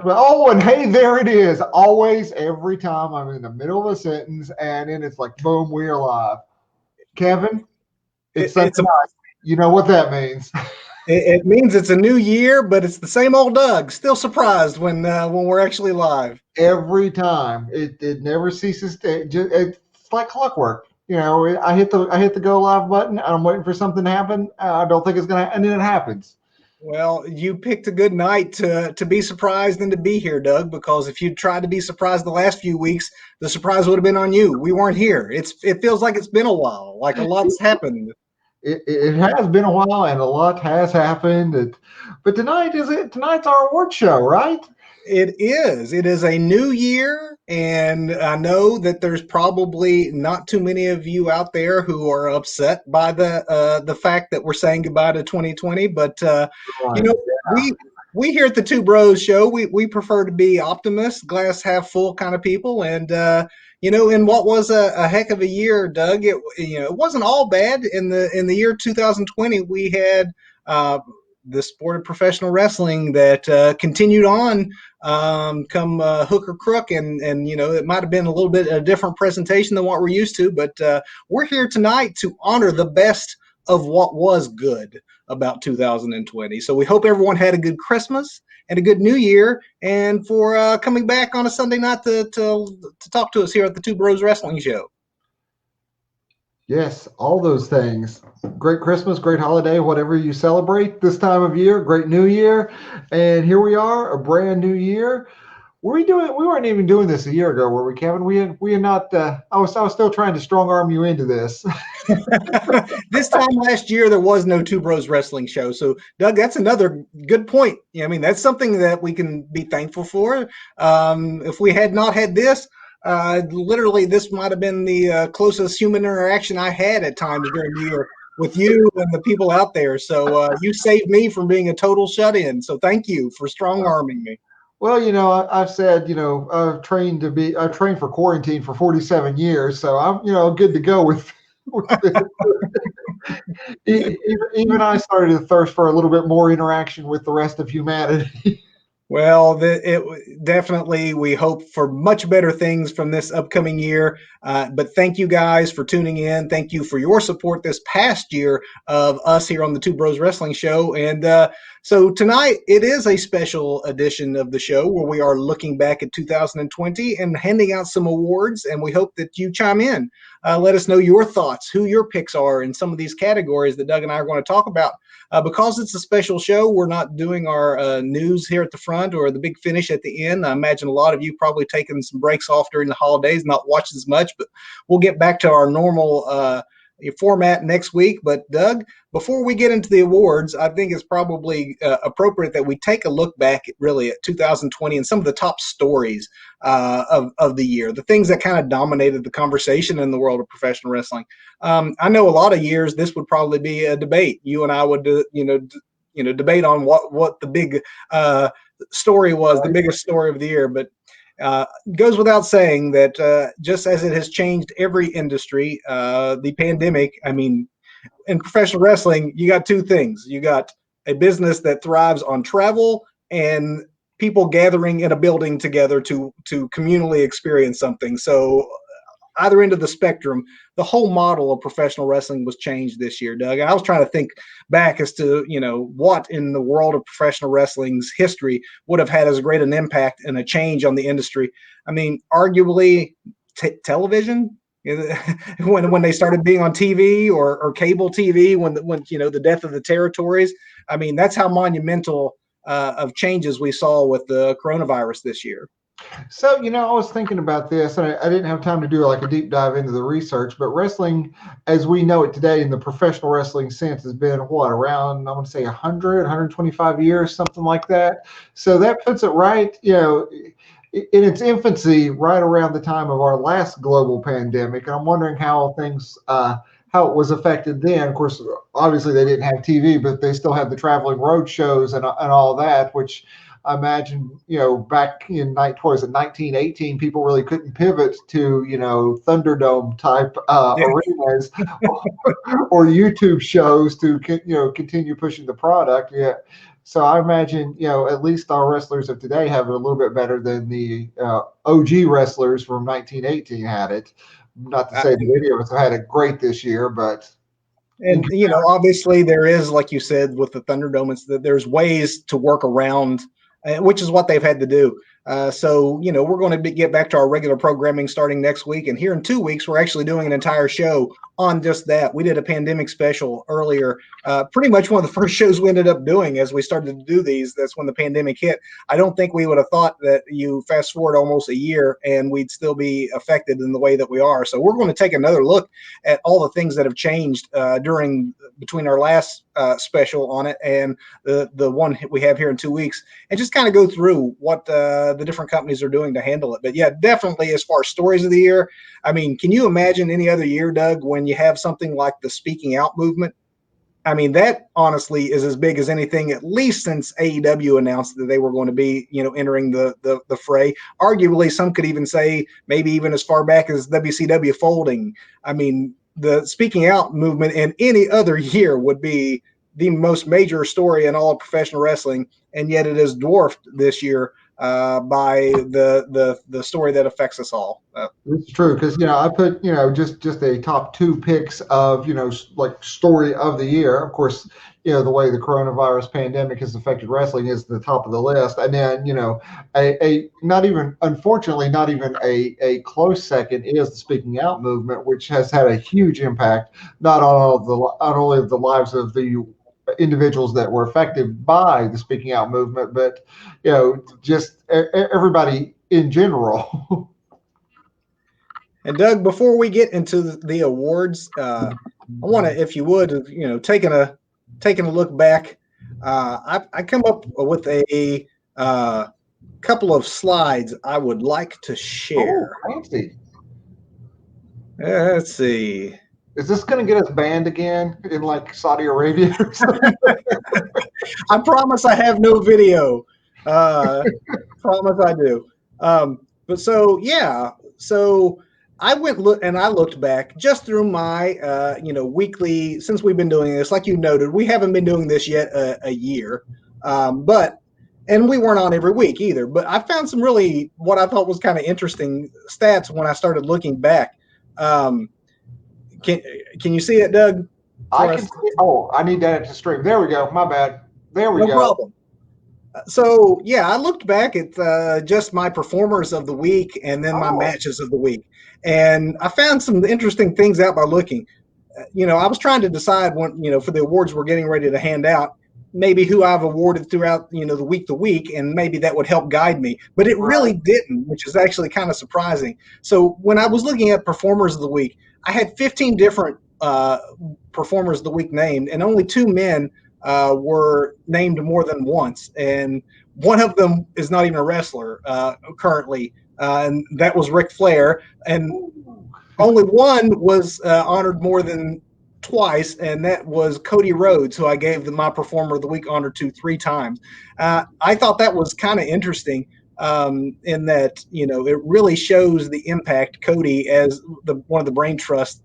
Oh, and hey, there it is. Always, every time I'm in the middle of a sentence, and then it's like, boom, we're live. Kevin, it's It, Sunday it's a night. You know what that means. it means it's a new year, but it's the same old Doug. Still surprised when we're actually live. Every time, it never ceases to. It's like clockwork. I hit the go live button. I'm waiting for something to happen. I don't think it's gonna, and then it happens. Well, you picked a good night to be surprised and to be here, Doug. Because if you'd tried to be surprised the last few weeks, the surprise would have been on you. We weren't here. It feels like it's been a while, like a lot's happened. It has been a while, and a lot has happened. But tonight is it? Tonight's our award show, right? It is. It is a new year, and I know that there's probably not too many of you out there who are upset by the fact that we're saying goodbye to 2020. But you Right. know, we we here at the Two Bros Show, we prefer to be optimists, glass half full kind of people, and in what was a heck of a year, Doug. It wasn't all bad in the year 2020. We had. The sport of professional wrestling that continued on come hook or crook, and it might have been a little bit a different presentation than what we're used to, but we're here tonight to honor the best of what was good about 2020. So we hope everyone had a good Christmas and a good New Year, and for coming back on a Sunday night to talk to us here at the Two Bros Wrestling Show. Yes, all those things. Great Christmas, great holiday, whatever you celebrate this time of year. Great New Year, and here we are, a brand new year. Were we doing? We weren't even doing this a year ago, were we, Kevin? We had not. I was still trying to strong arm you into this. This time last year there was no Two Bros Wrestling Show, so Doug, that's another good point. I mean, that's something that we can be thankful for. If we had not had this, literally, this might have been the closest human interaction I had at times during the year with you and the people out there. So you saved me from being a total shut in. So thank you for strong arming me. Well, I've said, I've trained for quarantine for 47 years, so I'm, good to go with. with even I started to thirst for a little bit more interaction with the rest of humanity. Well, definitely, we hope for much better things from this upcoming year. But thank you guys for tuning in. Thank you for your support this past year of us here on the Two Bros Wrestling Show. And so tonight, it is a special edition of the show where we are looking back at 2020 and handing out some awards. And we hope that you chime in. Let us know your thoughts, who your picks are in some of these categories that Doug and I are going to talk about. Because it's a special show, we're not doing our news here at the front or the big finish at the end. I imagine a lot of you probably taking some breaks off during the holidays, not watching as much, but we'll get back to our normal format next week. But Doug, before we get into the awards, I think it's probably appropriate that we take a look back really at 2020 and some of the top stories of the year, the things that kind of dominated the conversation in the world of professional wrestling. I know a lot of years this would probably be a debate. You and I would, debate on what the big story was, the biggest story of the year. But goes without saying that just as it has changed every industry, the pandemic, I mean, in professional wrestling, you got two things. You got a business that thrives on travel and people gathering in a building together to communally experience something. So either end of the spectrum, the whole model of professional wrestling was changed this year, Doug. And I was trying to think back as to, what in the world of professional wrestling's history would have had as great an impact and a change on the industry. I mean, arguably television, when they started being on TV or cable TV, when the death of the territories. I mean, that's how monumental of changes we saw with the coronavirus this year. So, I was thinking about this, and I didn't have time to do like a deep dive into the research, but wrestling, as we know it today in the professional wrestling sense, has been what, around, I want to say 100, 125 years, something like that. So that puts it right, in its infancy, right around the time of our last global pandemic. And I'm wondering how it was affected then. Of course, obviously they didn't have TV, but they still had the traveling road shows and all that, which I imagine, back in 1918, people really couldn't pivot to, Thunderdome type Yeah. arenas or YouTube shows to, continue pushing the product. Yeah. So I imagine, at least our wrestlers of today have it a little bit better than the OG wrestlers from 1918 had it. Not to say that any of us have had it great this year, but And obviously there is, like you said, with the Thunderdome, it's that there's ways to work around, which is what they've had to do. So we're going to get back to our regular programming starting next week, and here in 2 weeks we're actually doing an entire show on just that. We did a pandemic special earlier, pretty much one of the first shows we ended up doing as we started to do these. That's when the pandemic hit. I don't think we would have thought that you fast forward almost a year and we'd still be affected in the way that we are. So we're going to take another look at all the things that have changed between our last special on it and the one we have here in 2 weeks, and just kind of go through what the different companies are doing to handle it. But yeah, definitely as far as stories of the year, I mean, can you imagine any other year, Doug, when you have something like the Speaking Out movement? I mean, that honestly is as big as anything, at least since AEW announced that they were going to be, entering the fray. Arguably, some could even say maybe even as far back as WCW folding. I mean, the Speaking Out movement in any other year would be the most major story in all of professional wrestling, and yet it is dwarfed this year by the story that affects us all. it's true because I put just a top two picks of like story of the year. Of course, the way the coronavirus pandemic has affected wrestling is the top of the list, and then a not even, unfortunately, not even a close second is the Speaking Out movement, which has had a huge impact not only of the lives of the individuals that were affected by the Speaking Out movement, but just everybody in general. And Doug, before we get into the awards, I want to, if you would, taking a look back, I come up with a couple of slides I would like to share. Oh, fancy. Let's see. Is this going to get us banned again in like Saudi Arabia or something? I promise I have no video. Promise I do. But so yeah, so I looked back just through my weekly, since we've been doing this. Like you noted, we haven't been doing this yet a year, and we weren't on every week either. But I found some really what I thought was kind of interesting stats when I started looking back. Can you see it, Doug? I can see. Oh, I need that to stream. There we go. My bad. There we go. No problem. So yeah, I looked back at just my performers of the week and then my matches of the week, and I found some interesting things out by looking. I was trying to decide for the awards we're getting ready to hand out, maybe who I've awarded throughout the week to week, and maybe that would help guide me. But it really didn't, which is actually kind of surprising. So when I was looking at performers of the week, I had 15 different performers of the week named, and only 2 men were named more than once, and one of them is not even a wrestler currently, and that was Ric Flair, and only one was honored more than twice, and that was Cody Rhodes, who I gave my performer of the week honor to 3 times. I thought that was kind of interesting in that it really shows the impact Cody, as one of the brain trust,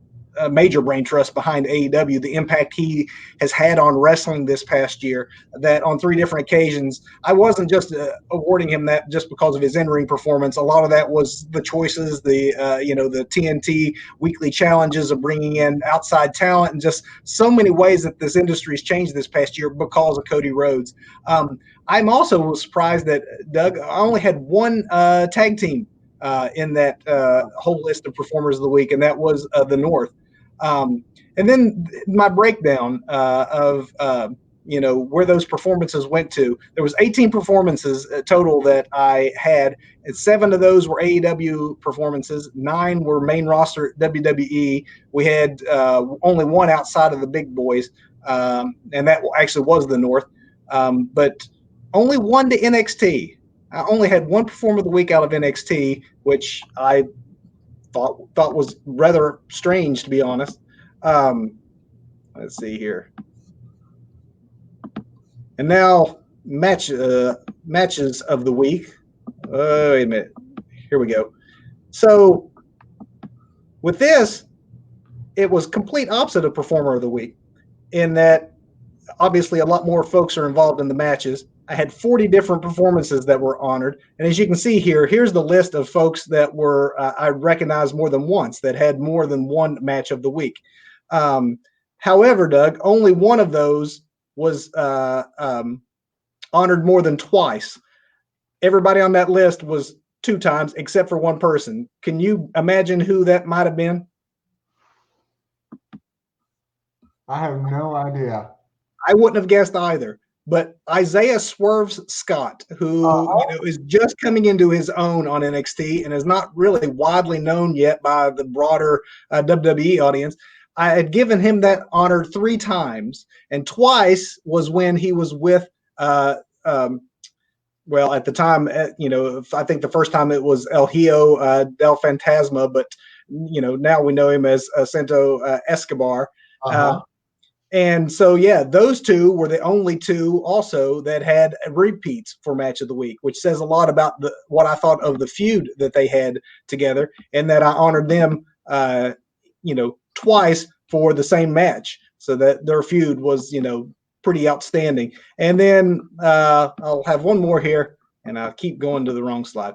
major brain trust behind AEW, the impact he has had on wrestling this past year, that on 3 different occasions, I wasn't just awarding him that just because of his in-ring performance. A lot of that was the choices, the TNT weekly challenges of bringing in outside talent, and just so many ways that this industry has changed this past year because of Cody Rhodes. I'm also surprised that, Doug, I only had 1 tag team in that whole list of performers of the week, and that was the North. And then my breakdown of where those performances went to. There was 18 performances total that I had, and 7 of those were AEW performances. 9 were main roster WWE. We had only 1 outside of the big boys, and that actually was the North. But only 1 to NXT. I only had 1 performer of the week out of NXT, which I thought was rather strange, to be honest. Let's see here. And now matches of the week. Wait a minute. Here we go. So with this, it was complete opposite of performer of the week, in that obviously a lot more folks are involved in the matches. I had 40 different performances that were honored. And as you can see here, here's the list of folks that were I recognized more than once, that had more than one match of the week. However, Doug, only one of those was honored more than twice. Everybody on that list was 2 times, except for one person. Can you imagine who that might have been? I have no idea. I wouldn't have guessed either. But Isaiah Swerves Scott, who is just coming into his own on NXT and is not really widely known yet by the broader WWE audience, I had given him that honor 3 times, and twice was when he was with. Well, at the time, I think the first time it was El Hijo del Fantasma, but now we know him as Santo Escobar. And so, yeah, those 2 were the only 2 also that had repeats for match of the week, which says a lot about what I thought of the feud that they had together, and that I honored them, twice for the same match, so that their feud was, pretty outstanding. And then I'll have one more here, and I'll keep going to the wrong slide.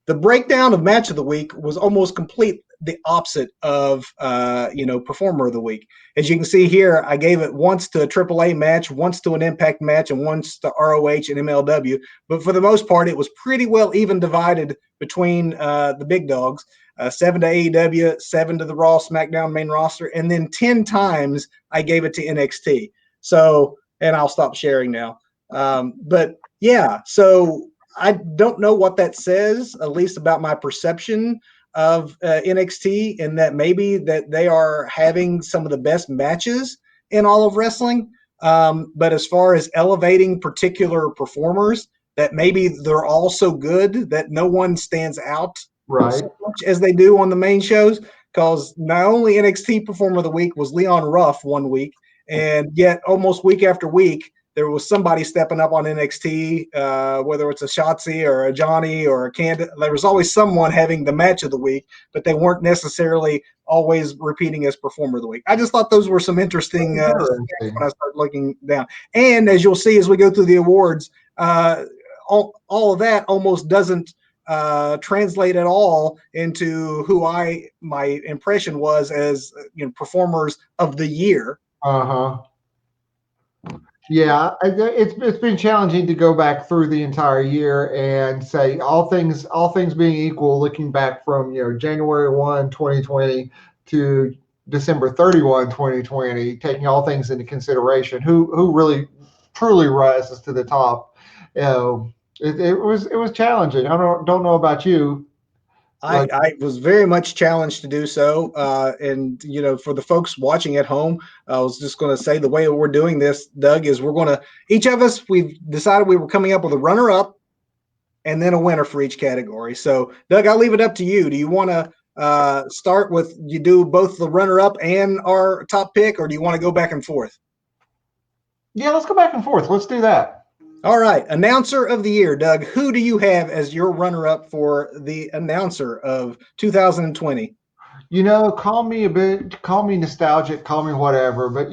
The breakdown of match of the week was almost complete the opposite of performer of the week. As you can see here, I gave it once to a AAA match, once to an Impact match, and once to ROH and MLW. But for the most part, it was pretty well even divided between the big dogs. 7 to AEW, 7 to the Raw, SmackDown main roster, and then 10 times I gave it to NXT. So, and I'll stop sharing now. But yeah, so I don't know what that says, at least about my perception of NXT, and that maybe that they are having some of the best matches in all of wrestling. But as far as elevating particular performers, that maybe they're all so good that no one stands out so much as they do on the main shows. Because not only NXT Performer of the Week was Leon Ruff one week, and yet almost week after week, there was somebody stepping up on NXT, whether it's a Shotzi or a Johnny or a Candice. There was always someone having the match of the week, but they weren't necessarily always repeating as performer of the week. I just thought those were some interesting when I started looking down. And as you'll see as we go through the awards, all of that almost doesn't translate at all into who my impression was as performers of the year. Yeah, it's been challenging to go back through the entire year and say all things being equal, looking back from January 1, 2020 to December 31, 2020, taking all things into consideration, who really truly rises to the top. It was challenging. I don't know about you. I was very much challenged to do so. And, for the folks watching at home, I was just going to say the way we're doing this, Doug, is we're going to, each of us, we've decided we were coming up with a runner-up and then a winner for each category. So, Doug, I'll leave it up to you. Do you want to start with, you do both the runner-up and our top pick, or do you want to go back and forth? Yeah, let's go back and forth. Let's do that. All right. Announcer of the year, Doug. Who do you have as your runner-up for the announcer of 2020? Call me nostalgic, call me whatever, but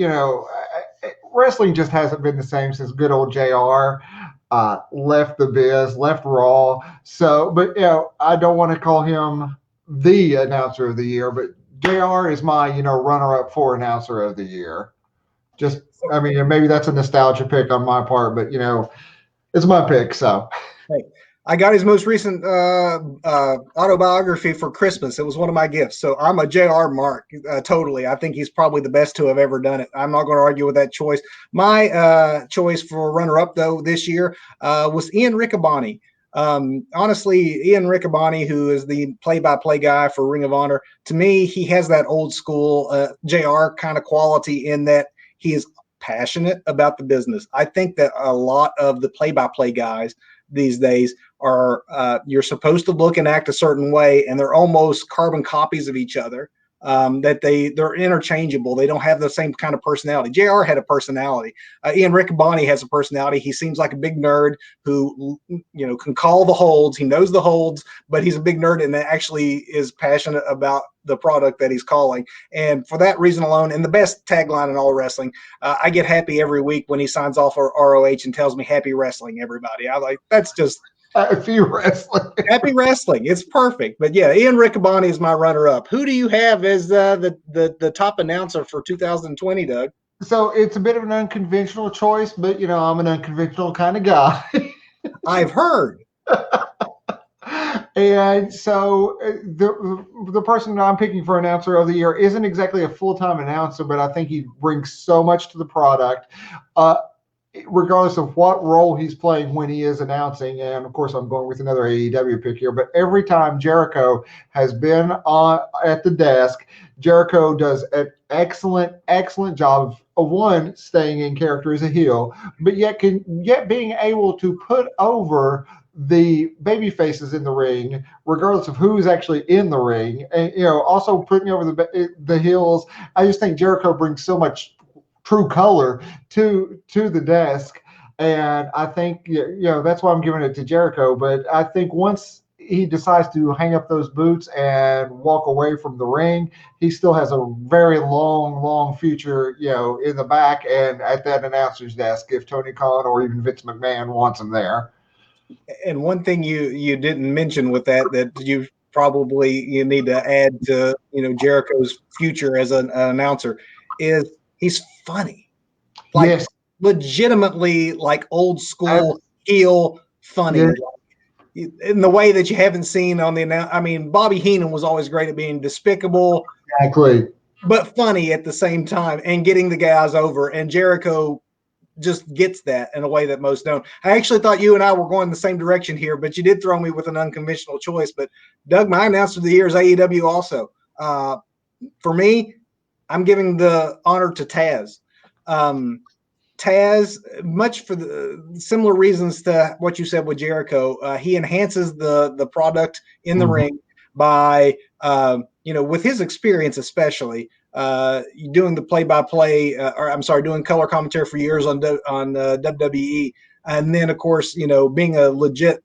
wrestling just hasn't been the same since good old JR left the biz, left Raw. So, but I don't want to call him the announcer of the year, but JR is my runner-up for announcer of the year. Maybe that's a nostalgia pick on my part, but it's my pick. So, hey, I got his most recent autobiography for Christmas. It was one of my gifts. So I'm a JR mark, totally. I think he's probably the best to have ever done it. I'm not going to argue with that choice. My choice for runner-up, though, this year was Ian Riccaboni. Honestly, Ian Riccaboni, who is the play-by-play guy for Ring of Honor, to me, he has that old school JR kind of quality in that he is passionate about the business. I think that a lot of the play-by-play guys these days are you're supposed to look and act a certain way, and they're almost carbon copies of each other. That they're interchangeable. They don't have the same kind of personality. JR had a personality. Ian Riccaboni has a personality. He seems like a big nerd who can call the holds. He knows the holds, but he's a big nerd and actually is passionate about the product that he's calling. And for that reason alone, and the best tagline in all wrestling, I get happy every week when he signs off for ROH and tells me happy wrestling, everybody. I like, that's just Happy wrestling. happy wrestling. It's perfect. But yeah, Ian Riccaboni is my runner-up. Who do you have as the top announcer for 2020, Doug? So it's a bit of an unconventional choice, but I'm an unconventional kind of guy. I've heard. And so the person that I'm picking for announcer of the year isn't exactly a full-time announcer, but I think he brings so much to the product, regardless of what role he's playing when he is announcing. And of course, I'm going with another AEW pick here, but every time Jericho has been at the desk, Jericho does an excellent job of one, staying in character as a heel, but yet being able to put over the baby faces in the ring, regardless of who's actually in the ring, and also putting over the heels. I just think Jericho brings so much true color to the desk, and I think that's why I'm giving it to Jericho. But I think once he decides to hang up those boots and walk away from the ring, he still has a very long future, in the back and at that announcer's desk if Tony Khan or even Vince McMahon wants him there. And one thing you didn't mention with that you probably need to add to Jericho's future as an announcer is he's funny, like yes. Legitimately like old school heel funny. Yes. In the way that you haven't seen on the I mean, Bobby Heenan was always great at being despicable, Exactly, but funny at the same time and getting the guys over. And Jericho just gets that in a way that most don't. I actually thought you and I were going the same direction here, but you did throw me with an unconventional choice. But Doug, my announcer of the year is AEW also. For me, I'm giving the honor to Taz. Taz, much for the similar reasons to what you said with Jericho, he enhances the product in the ring by, with his experience, especially doing the play-by-play, doing color commentary for years on WWE. And then of course, being a legit,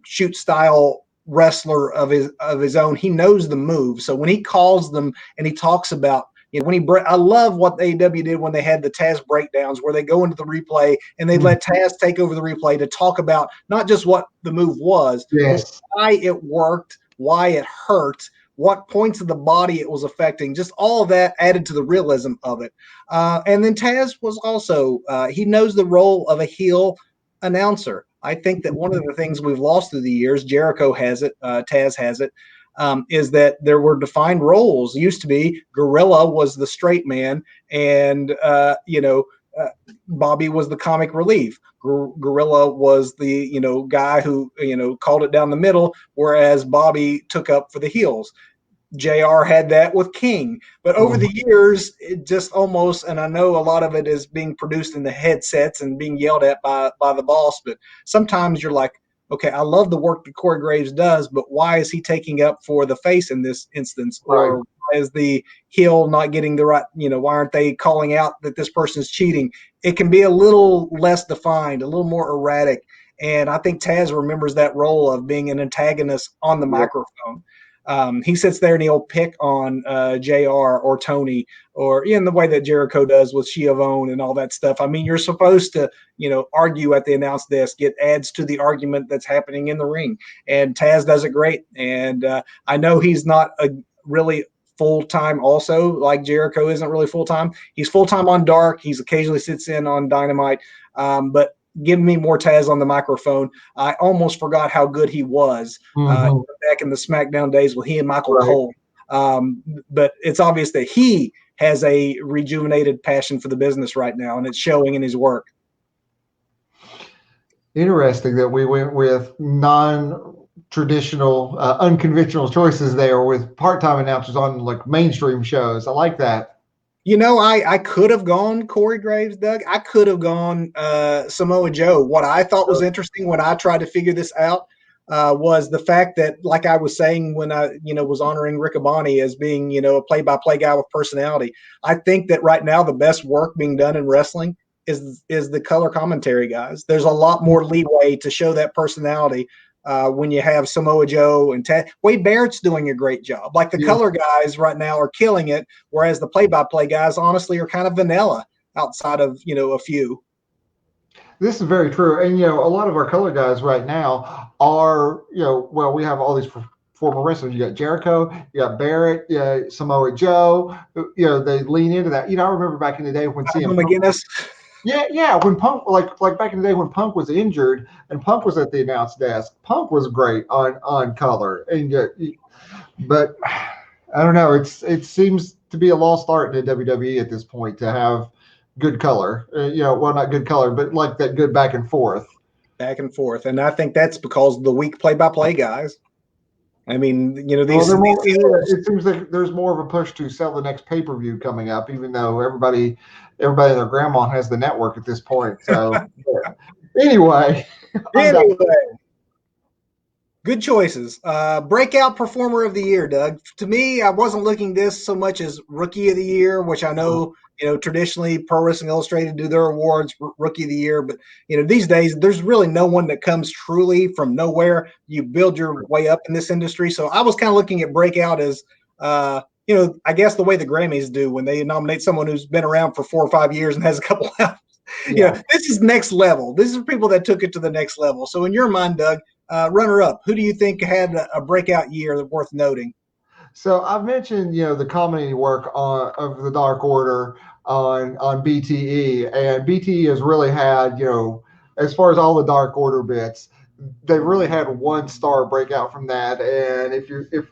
shoot style wrestler of his own, he knows the moves. So when he calls them and he talks about, I love what AEW did when they had the Taz breakdowns where they go into the replay and they let Taz take over the replay to talk about not just what the move was, but why it worked, why it hurt, what points of the body it was affecting, just all of that added to the realism of it. And then Taz was also, he knows the role of a heel announcer. I think that one of the things we've lost through the years, Jericho has it, Taz has it, is that there were defined roles. It used to be Gorilla was the straight man, and Bobby was the comic relief. Gorilla was the guy who called it down the middle, whereas Bobby took up for the heels. JR had that with King, but over the years, it just almost, and I know a lot of it is being produced in the headsets and being yelled at by the boss, but sometimes you're like, okay, I love the work that Corey Graves does, but why is he taking up for the face in this instance? Right. Or why is the heel not getting the right, why aren't they calling out that this person's cheating? It can be a little less defined, a little more erratic. And I think Taz remembers that role of being an antagonist on the microphone. He sits there and he'll pick on JR or Tony, or in the way that Jericho does with Schiavone and all that stuff. I mean, you're supposed to, argue at the announce desk. It adds to the argument that's happening in the ring. And Taz does it great. And I know he's not a really full-time also, like Jericho isn't really full-time. He's full-time on Dark. He's occasionally sits in on Dynamite. But give me more Taz on the microphone. I almost forgot how good he was back in the SmackDown days with he and Michael Cole. But it's obvious that he has a rejuvenated passion for the business right now, and it's showing in his work. Interesting that we went with non-traditional, unconventional choices there with part-time announcers on like mainstream shows. I like that. I could have gone Corey Graves, Doug. I could have gone Samoa Joe. What I thought was interesting when I tried to figure this out was the fact that, like I was saying when I, was honoring Riccaboni as being, a play-by-play guy with personality. I think that right now the best work being done in wrestling is the color commentary guys. There's a lot more leeway to show that personality when you have Samoa Joe and Wade Barrett's doing a great job. Like the color guys right now are killing it, whereas the play-by-play guys honestly are kind of vanilla outside of, a few. This is very true. And, a lot of our color guys right now are, well, we have all these former wrestlers. You got Jericho, you got Barrett, Samoa Joe. They lean into that. I remember back in the day when CM McGinnis. Yeah. When Punk, like back in the day when Punk was injured and Punk was at the announce desk, Punk was great on color. And but I don't know. It seems to be a lost art in the WWE at this point to have good color. Well, not good color, but like that good back and forth. Back and forth, and I think that's because of the weak play-by-play guys. I mean, these. It seems like there's more of a push to sell the next pay-per-view coming up, even though everybody and their grandma has the network at this point. So, anyway, good choices. Breakout performer of the year, Doug. To me, I wasn't looking this so much as rookie of the year, which I know, traditionally Pro Wrestling Illustrated do their awards rookie of the year. But, these days there's really no one that comes truly from nowhere. You build your way up in this industry. So I was kind of looking at breakout as, I guess the way the Grammys do when they nominate someone who's been around for 4 or 5 years and has a couple albums. This is next level. This is people that took it to the next level. So in your mind, Doug, runner up, who do you think had a breakout year worth noting? So I've mentioned, the comedy work of the Dark Order on BTE, and BTE has really had, as far as all the Dark Order bits, they really had 1-star breakout from that. And if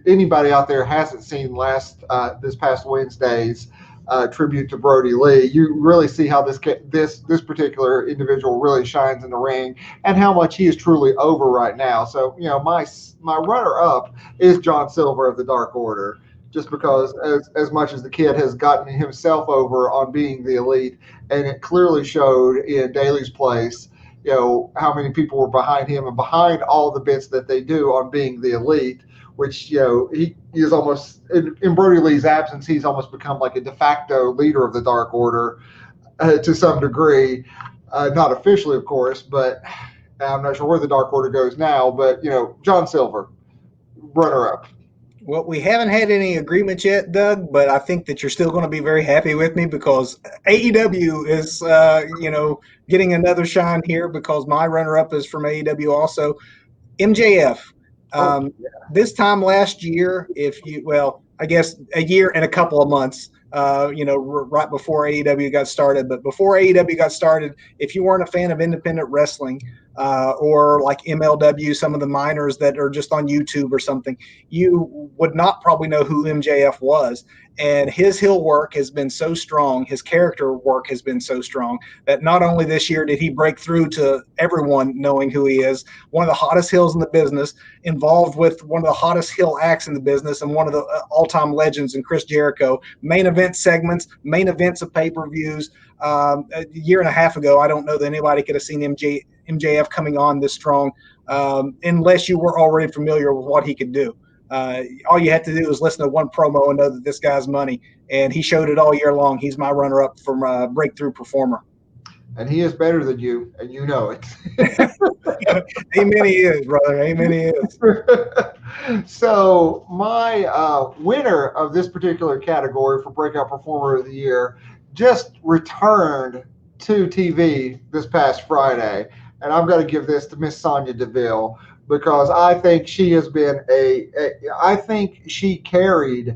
anybody out there hasn't seen this past Wednesday's tribute to Brody Lee, you really see how this particular individual really shines in the ring and how much he is truly over right now. So, my runner up is John Silver of the Dark Order, just because as much as the kid has gotten himself over on being the Elite, and it clearly showed in Daly's Place, how many people were behind him and behind all the bits that they do on being the Elite, which, he is almost, in Brody Lee's absence, he's almost become like a de facto leader of the Dark Order to some degree. Not officially, of course, but I'm not sure where the Dark Order goes now. But, John Silver, runner-up. Well, we haven't had any agreements yet, Doug, but I think that you're still going to be very happy with me because AEW is, getting another shine here because my runner-up is from AEW also. MJF. This time last year, I guess a year and a couple of months, right before AEW got started. But before AEW got started, if you weren't a fan of independent wrestling or like MLW, some of the minors that are just on YouTube or something, you would not probably know who MJF was. And his heel work has been so strong, his character work has been so strong that not only this year did he break through to everyone knowing who he is, one of the hottest heels in the business, involved with one of the hottest heel acts in the business and one of the all-time legends in Chris Jericho, main event segments, main events of pay-per-views. A year and a half ago, I don't know that anybody could have seen MJF coming on this strong unless you were already familiar with what he could do. All you had to do was listen to one promo and know that this guy's money, and he showed it all year long. He's my runner-up from Breakthrough Performer. And he is better than you, and you know it. Amen, he is, brother. Amen, he is. So my winner of this particular category for Breakout Performer of the Year just returned to TV this past Friday, and I've got to give this to Miss Sonya Deville, because I think she has been I think she carried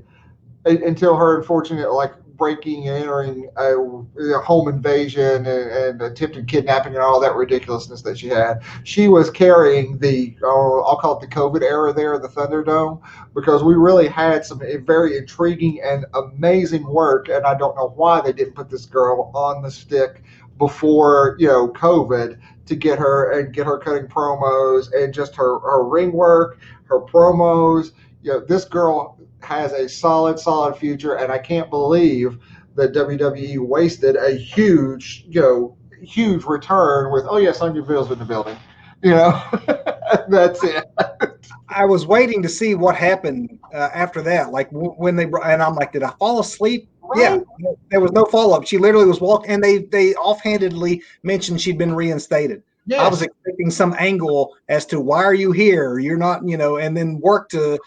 until her unfortunate breaking and entering a home invasion and attempted kidnapping and all that ridiculousness that she had. She was carrying I'll call it the COVID era there, the Thunderdome, because we really had some very intriguing and amazing work, and I don't know why they didn't put this girl on the stick before COVID to get her cutting promos and just her ring work, her promos. This girl has a solid future, and I can't believe that WWE wasted a huge return with, Sonya Deville's in the building. That's it. I was waiting to see what happened after that. Like when and I'm like, did I fall asleep? Right. Yeah, there was no follow-up. She literally was walking, and they offhandedly mentioned she'd been reinstated. I was Yes. expecting some angle as to why are you here? You're not, and then work to,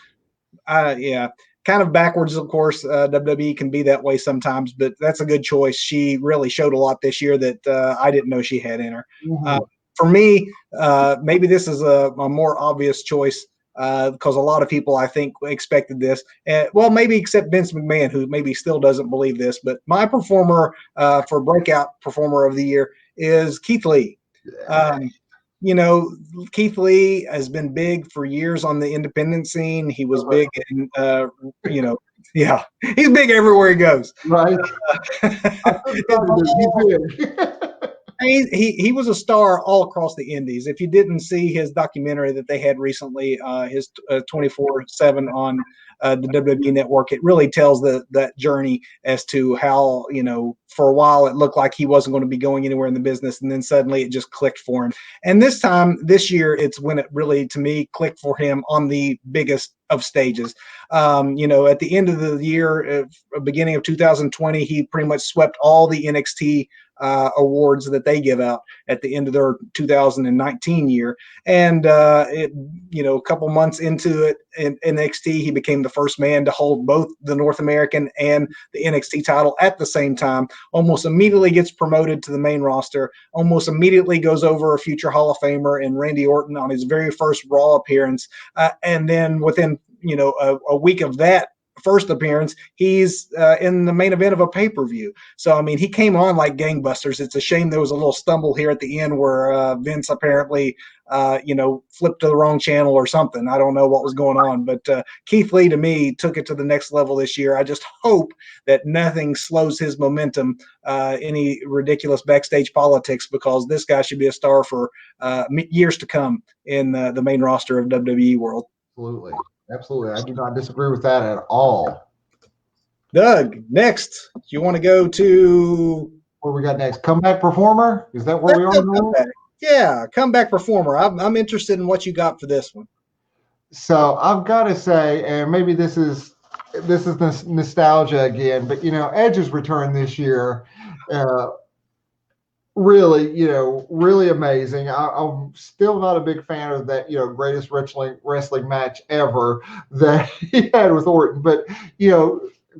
yeah, kind of backwards. Of course, WWE can be that way sometimes, but that's a good choice. She really showed a lot this year that I didn't know she had in her. Mhm. For me, maybe this is a more obvious choice because a lot of people, I think, expected this. Well, maybe except Vince McMahon, who maybe still doesn't believe this. But my performer for Breakout Performer of the Year is Keith Lee. Um, Keith Lee has been big for years on the independent scene. He was big in, yeah, he's big everywhere he goes. Right. I couldn't tell you that he's big. He was a star all across the Indies. If you didn't see his documentary that they had recently, his 24/7 on the WWE Network, it really tells that journey as to how, for a while it looked like he wasn't going to be going anywhere in the business, and then suddenly it just clicked for him. And this year, it's when it really, to me, clicked for him on the biggest of stages. At the end of the year, beginning of 2020, he pretty much swept all the NXT awards that they give out at the end of their 2019 year. And, a couple months into it in NXT, he became the first man to hold both the North American and the NXT title at the same time, almost immediately gets promoted to the main roster, almost immediately goes over a future Hall of Famer in Randy Orton on his very first Raw appearance. And then within, a week of that first appearance, he's in the main event of a pay-per-view. So, I mean, he came on like gangbusters. It's a shame there was a little stumble here at the end where Vince apparently, flipped to the wrong channel or something. I don't know what was going on. But Keith Lee, to me, took it to the next level this year. I just hope that nothing slows his momentum, any ridiculous backstage politics, because this guy should be a star for years to come in the main roster of WWE world. Absolutely. Absolutely. I do not disagree with that at all. Doug, next, you want to go to What we got next? Comeback Performer? Is that where we are? Comeback. Yeah, Comeback Performer. I'm interested in what you got for this one. So I've got to say, and maybe this is nostalgia again, but Edge's return this year, really amazing. I'm still not a big fan of that, greatest wrestling match ever that he had with Orton. But,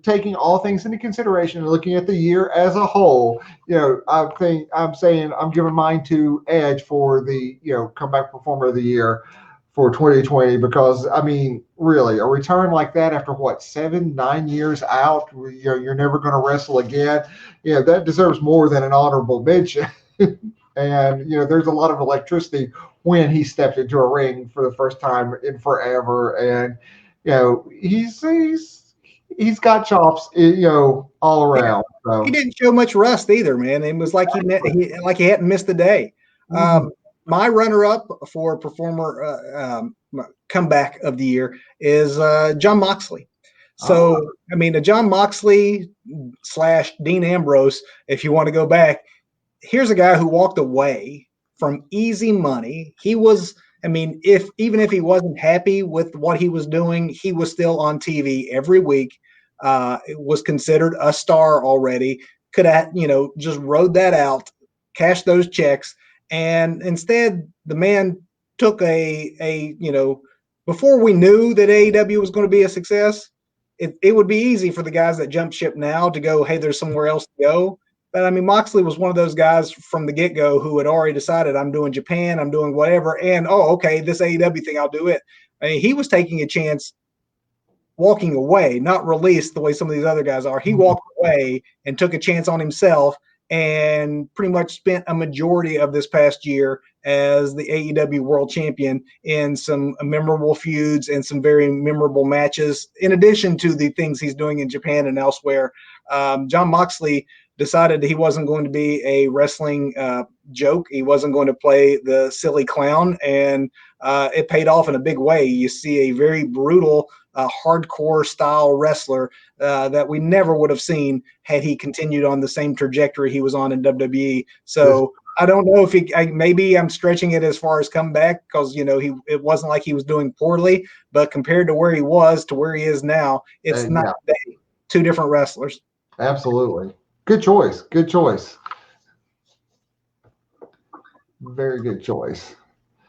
taking all things into consideration and looking at the year as a whole, I'm giving mine to Edge for the, Comeback Performer of the Year for 2020, because I mean, really, a return like that after what, 7-9 years out, you're never going to wrestle again. That deserves more than an honorable mention. And there's a lot of electricity when he stepped into a ring for the first time in forever, and he's got chops, all around. So. He didn't show much rust either, man. It was like he hadn't missed a day. Mm-hmm. My runner-up for performer comeback of the year is Jon Moxley. So, I mean, Jon Moxley / Dean Ambrose, if you want to go back, here's a guy who walked away from easy money. He was, even if he wasn't happy with what he was doing, he was still on TV every week. It was considered a star already. Could have, just rode that out, cashed those checks. And instead, the man took before we knew that AEW was going to be a success, it would be easy for the guys that jump ship now to go, hey, there's somewhere else to go. But, Moxley was one of those guys from the get-go who had already decided, I'm doing Japan, I'm doing whatever, and, okay, this AEW thing, I'll do it. He was taking a chance walking away, not released the way some of these other guys are. He walked away and took a chance on himself and pretty much spent a majority of this past year as the AEW World Champion in some memorable feuds and some very memorable matches, in addition to the things he's doing in Japan and elsewhere. Jon Moxley decided that he wasn't going to be a wrestling joke. He wasn't going to play the silly clown, and it paid off in a big way. You see a very brutal, hardcore style wrestler that we never would have seen had he continued on the same trajectory he was on in WWE. So I don't know if maybe I'm stretching it as far as comeback, because it wasn't like he was doing poorly, but compared to where he was to where he is now, it's not two different wrestlers. Absolutely. Good choice. Very good choice.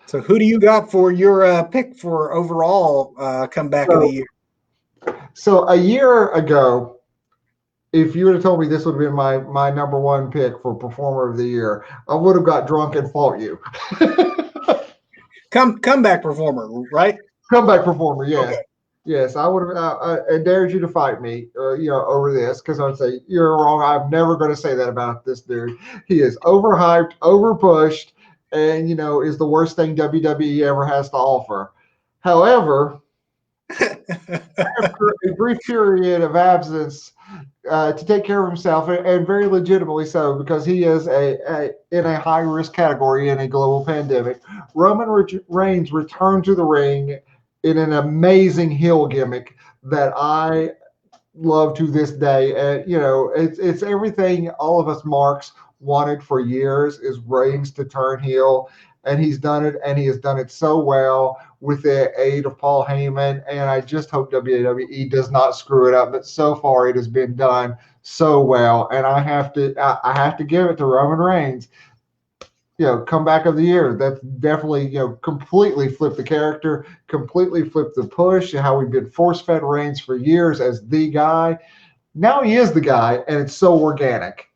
So who do you got for your pick for overall comeback of the So, year? so a year ago, if you would have told me this would have been my number one pick for performer of the year, I would have got drunk and fought you. Comeback performer, right? Comeback performer, Okay. yes. Yes, I would have dared you to fight me, over this because I would say you're wrong. I'm never going to say that about this dude. He is overhyped, overpushed, and is the worst thing WWE ever has to offer. However, after a brief period of absence to take care of himself, and very legitimately so, because he is in a high risk category in a global pandemic. Roman Reigns returned to the ring in an amazing heel gimmick that I love to this day. And it's everything all of us marks wanted for years is Reigns to turn heel, and he's done it, and he has done it so well with the aid of Paul Heyman. And I just hope WWE does not screw it up. But so far, it has been done so well, and I have to give it to Roman Reigns. Comeback of the year. That's definitely, completely flipped the character, completely flipped the push, how we've been force fed Reigns for years as the guy. Now he is the guy, and it's so organic.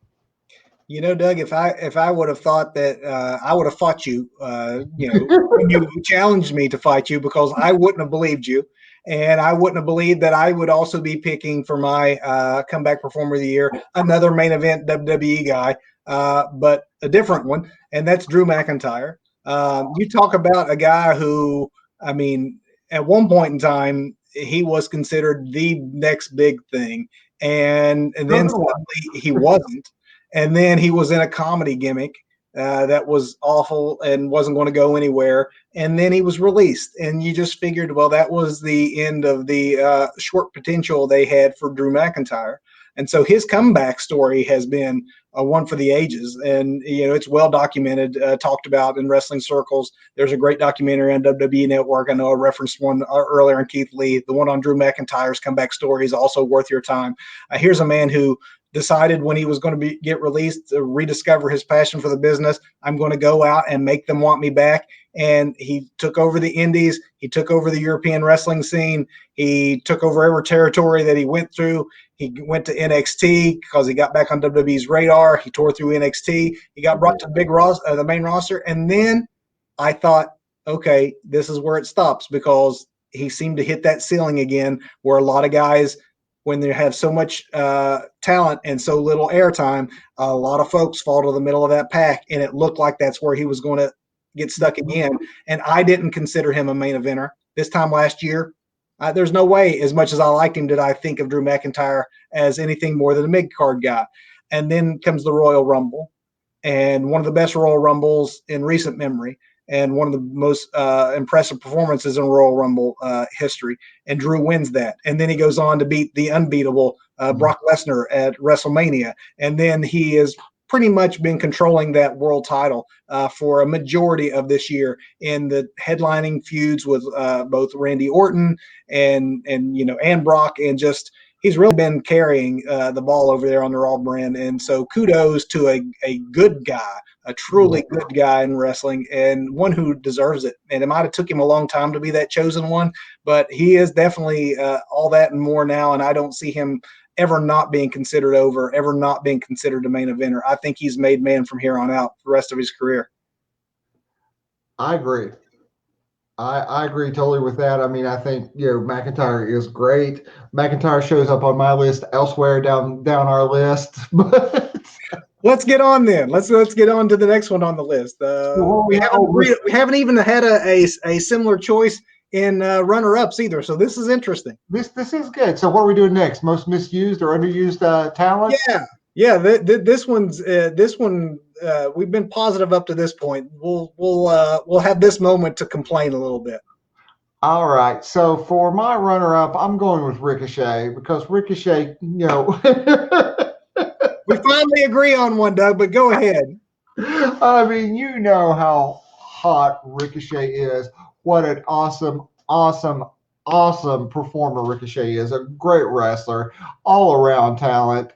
Doug, if I would have thought that I would have fought you, when you challenged me to fight you, because I wouldn't have believed you, and I wouldn't have believed that I would also be picking for my comeback performer of the year another main event WWE guy, but a different one, and that's Drew McIntyre. You talk about a guy who, I mean, at one point in time, he was considered the next big thing, and then suddenly he wasn't, and then he was in a comedy gimmick that was awful and wasn't going to go anywhere. And then he was released, and you just figured, well, that was the end of the short potential they had for Drew McIntyre. And so his comeback story has been one for the ages, and it's well documented, talked about in wrestling circles. There's a great documentary on WWE Network. I know I referenced one earlier on Keith Lee. The one on Drew McIntyre's comeback story is also worth your time. Here's a man who decided when he was going to get released to rediscover his passion for the business. I'm going to go out and make them want me back. And he took over the indies. He took over the European wrestling scene. He took over every territory that he went through. He went to NXT because he got back on WWE's radar. He tore through NXT. He got brought to the main roster. And then I thought, okay, this is where it stops, because he seemed to hit that ceiling again where a lot of guys, when they have so much talent and so little airtime, a lot of folks fall to the middle of that pack, and it looked like that's where he was going to get stuck again. And I didn't consider him a main eventer this time last year. There's no way, as much as I liked him, did I think of Drew McIntyre as anything more than a mid-card guy. And then comes the Royal Rumble, and one of the best Royal Rumbles in recent memory, and one of the most impressive performances in Royal Rumble history. And Drew wins that. And then he goes on to beat the unbeatable Brock Lesnar at WrestleMania. And then he has pretty much been controlling that world title for a majority of this year in the headlining feuds with both Randy Orton and Brock, and just he's really been carrying the ball over there on the Raw brand. And so kudos to a good guy, a truly good guy in wrestling, and one who deserves it. And it might have took him a long time to be that chosen one, but he is definitely all that and more now. And I don't see him ever not being considered over, ever not being considered a main eventer. I think he's made man from here on out for the rest of his career. I agree. I agree totally with that. I mean, I think McIntyre is great. McIntyre shows up on my list elsewhere down our list, but let's get on then. Let's get on to the next one on the list. We haven't even had a similar choice in runner-ups either. So this is interesting. This is good. So what are we doing next? Most misused or underused talent? Yeah. This one we've been positive up to this point. We'll have this moment to complain a little bit. All right. So for my runner-up, I'm going with Ricochet, because Ricochet, we finally agree on one, Doug, but go ahead. I mean, you know how hot Ricochet is. What an awesome performer Ricochet is. A great wrestler, all around talent.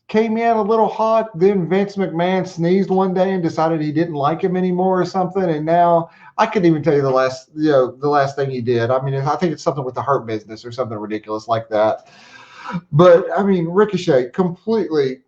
came in a little hot. Then Vince McMahon sneezed one day and decided he didn't like him anymore or something. And now I couldn't even tell you the last thing he did. I mean, I think it's something with the Hurt Business or something ridiculous like that. But I mean, Ricochet completely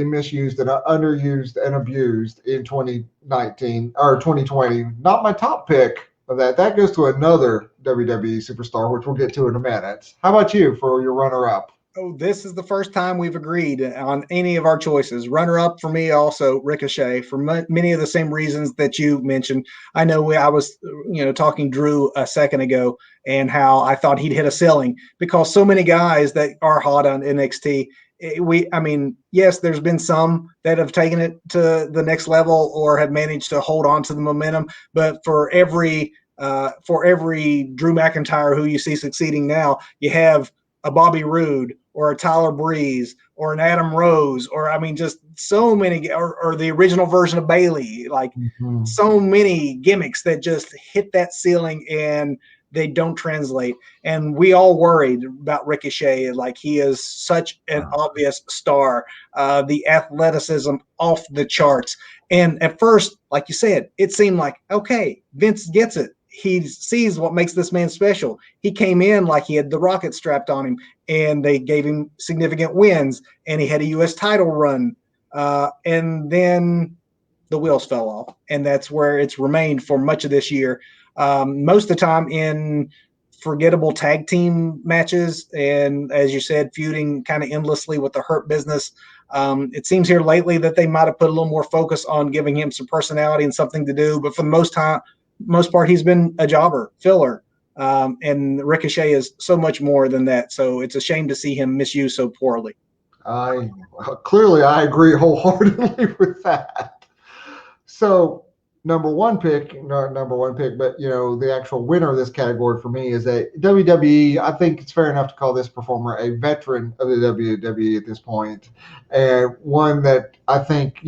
misused and underused and abused in 2019 or 2020. Not my top pick of that. That goes to another WWE superstar, which we'll get to in a minute. How about you for your runner-up? Oh, this is the first time we've agreed on any of our choices. Runner up for me, also Ricochet, for many of the same reasons that you mentioned. I know I was, talking Drew a second ago, and how I thought he'd hit a ceiling because so many guys that are hot on NXT. Yes, there's been some that have taken it to the next level or have managed to hold on to the momentum, but for every Drew McIntyre who you see succeeding now, you have a Bobby Roode or a Tyler Breeze or an Adam Rose, or just so many, or the original version of Bayley, like so many gimmicks that just hit that ceiling and they don't translate. And we all worried about Ricochet, like he is such an obvious star, the athleticism off the charts. And at first, like you said, it seemed like, okay, Vince gets it. He sees what makes this man special. He came in like he had the rocket strapped on him, and they gave him significant wins, and he had a U.S. title run. And then the wheels fell off, and that's where it's remained for much of this year. Most of the time in forgettable tag team matches, and as you said, feuding kind of endlessly with the Hurt Business. It seems here lately that they might have put a little more focus on giving him some personality and something to do, but for the most part, he's been a jobber, filler. And Ricochet is so much more than that. So it's a shame to see him misused so poorly. I clearly agree wholeheartedly with that. So number one pick, not number one pick, but the actual winner of this category for me is a WWE. I think it's fair enough to call this performer a veteran of the WWE at this point, and one that I think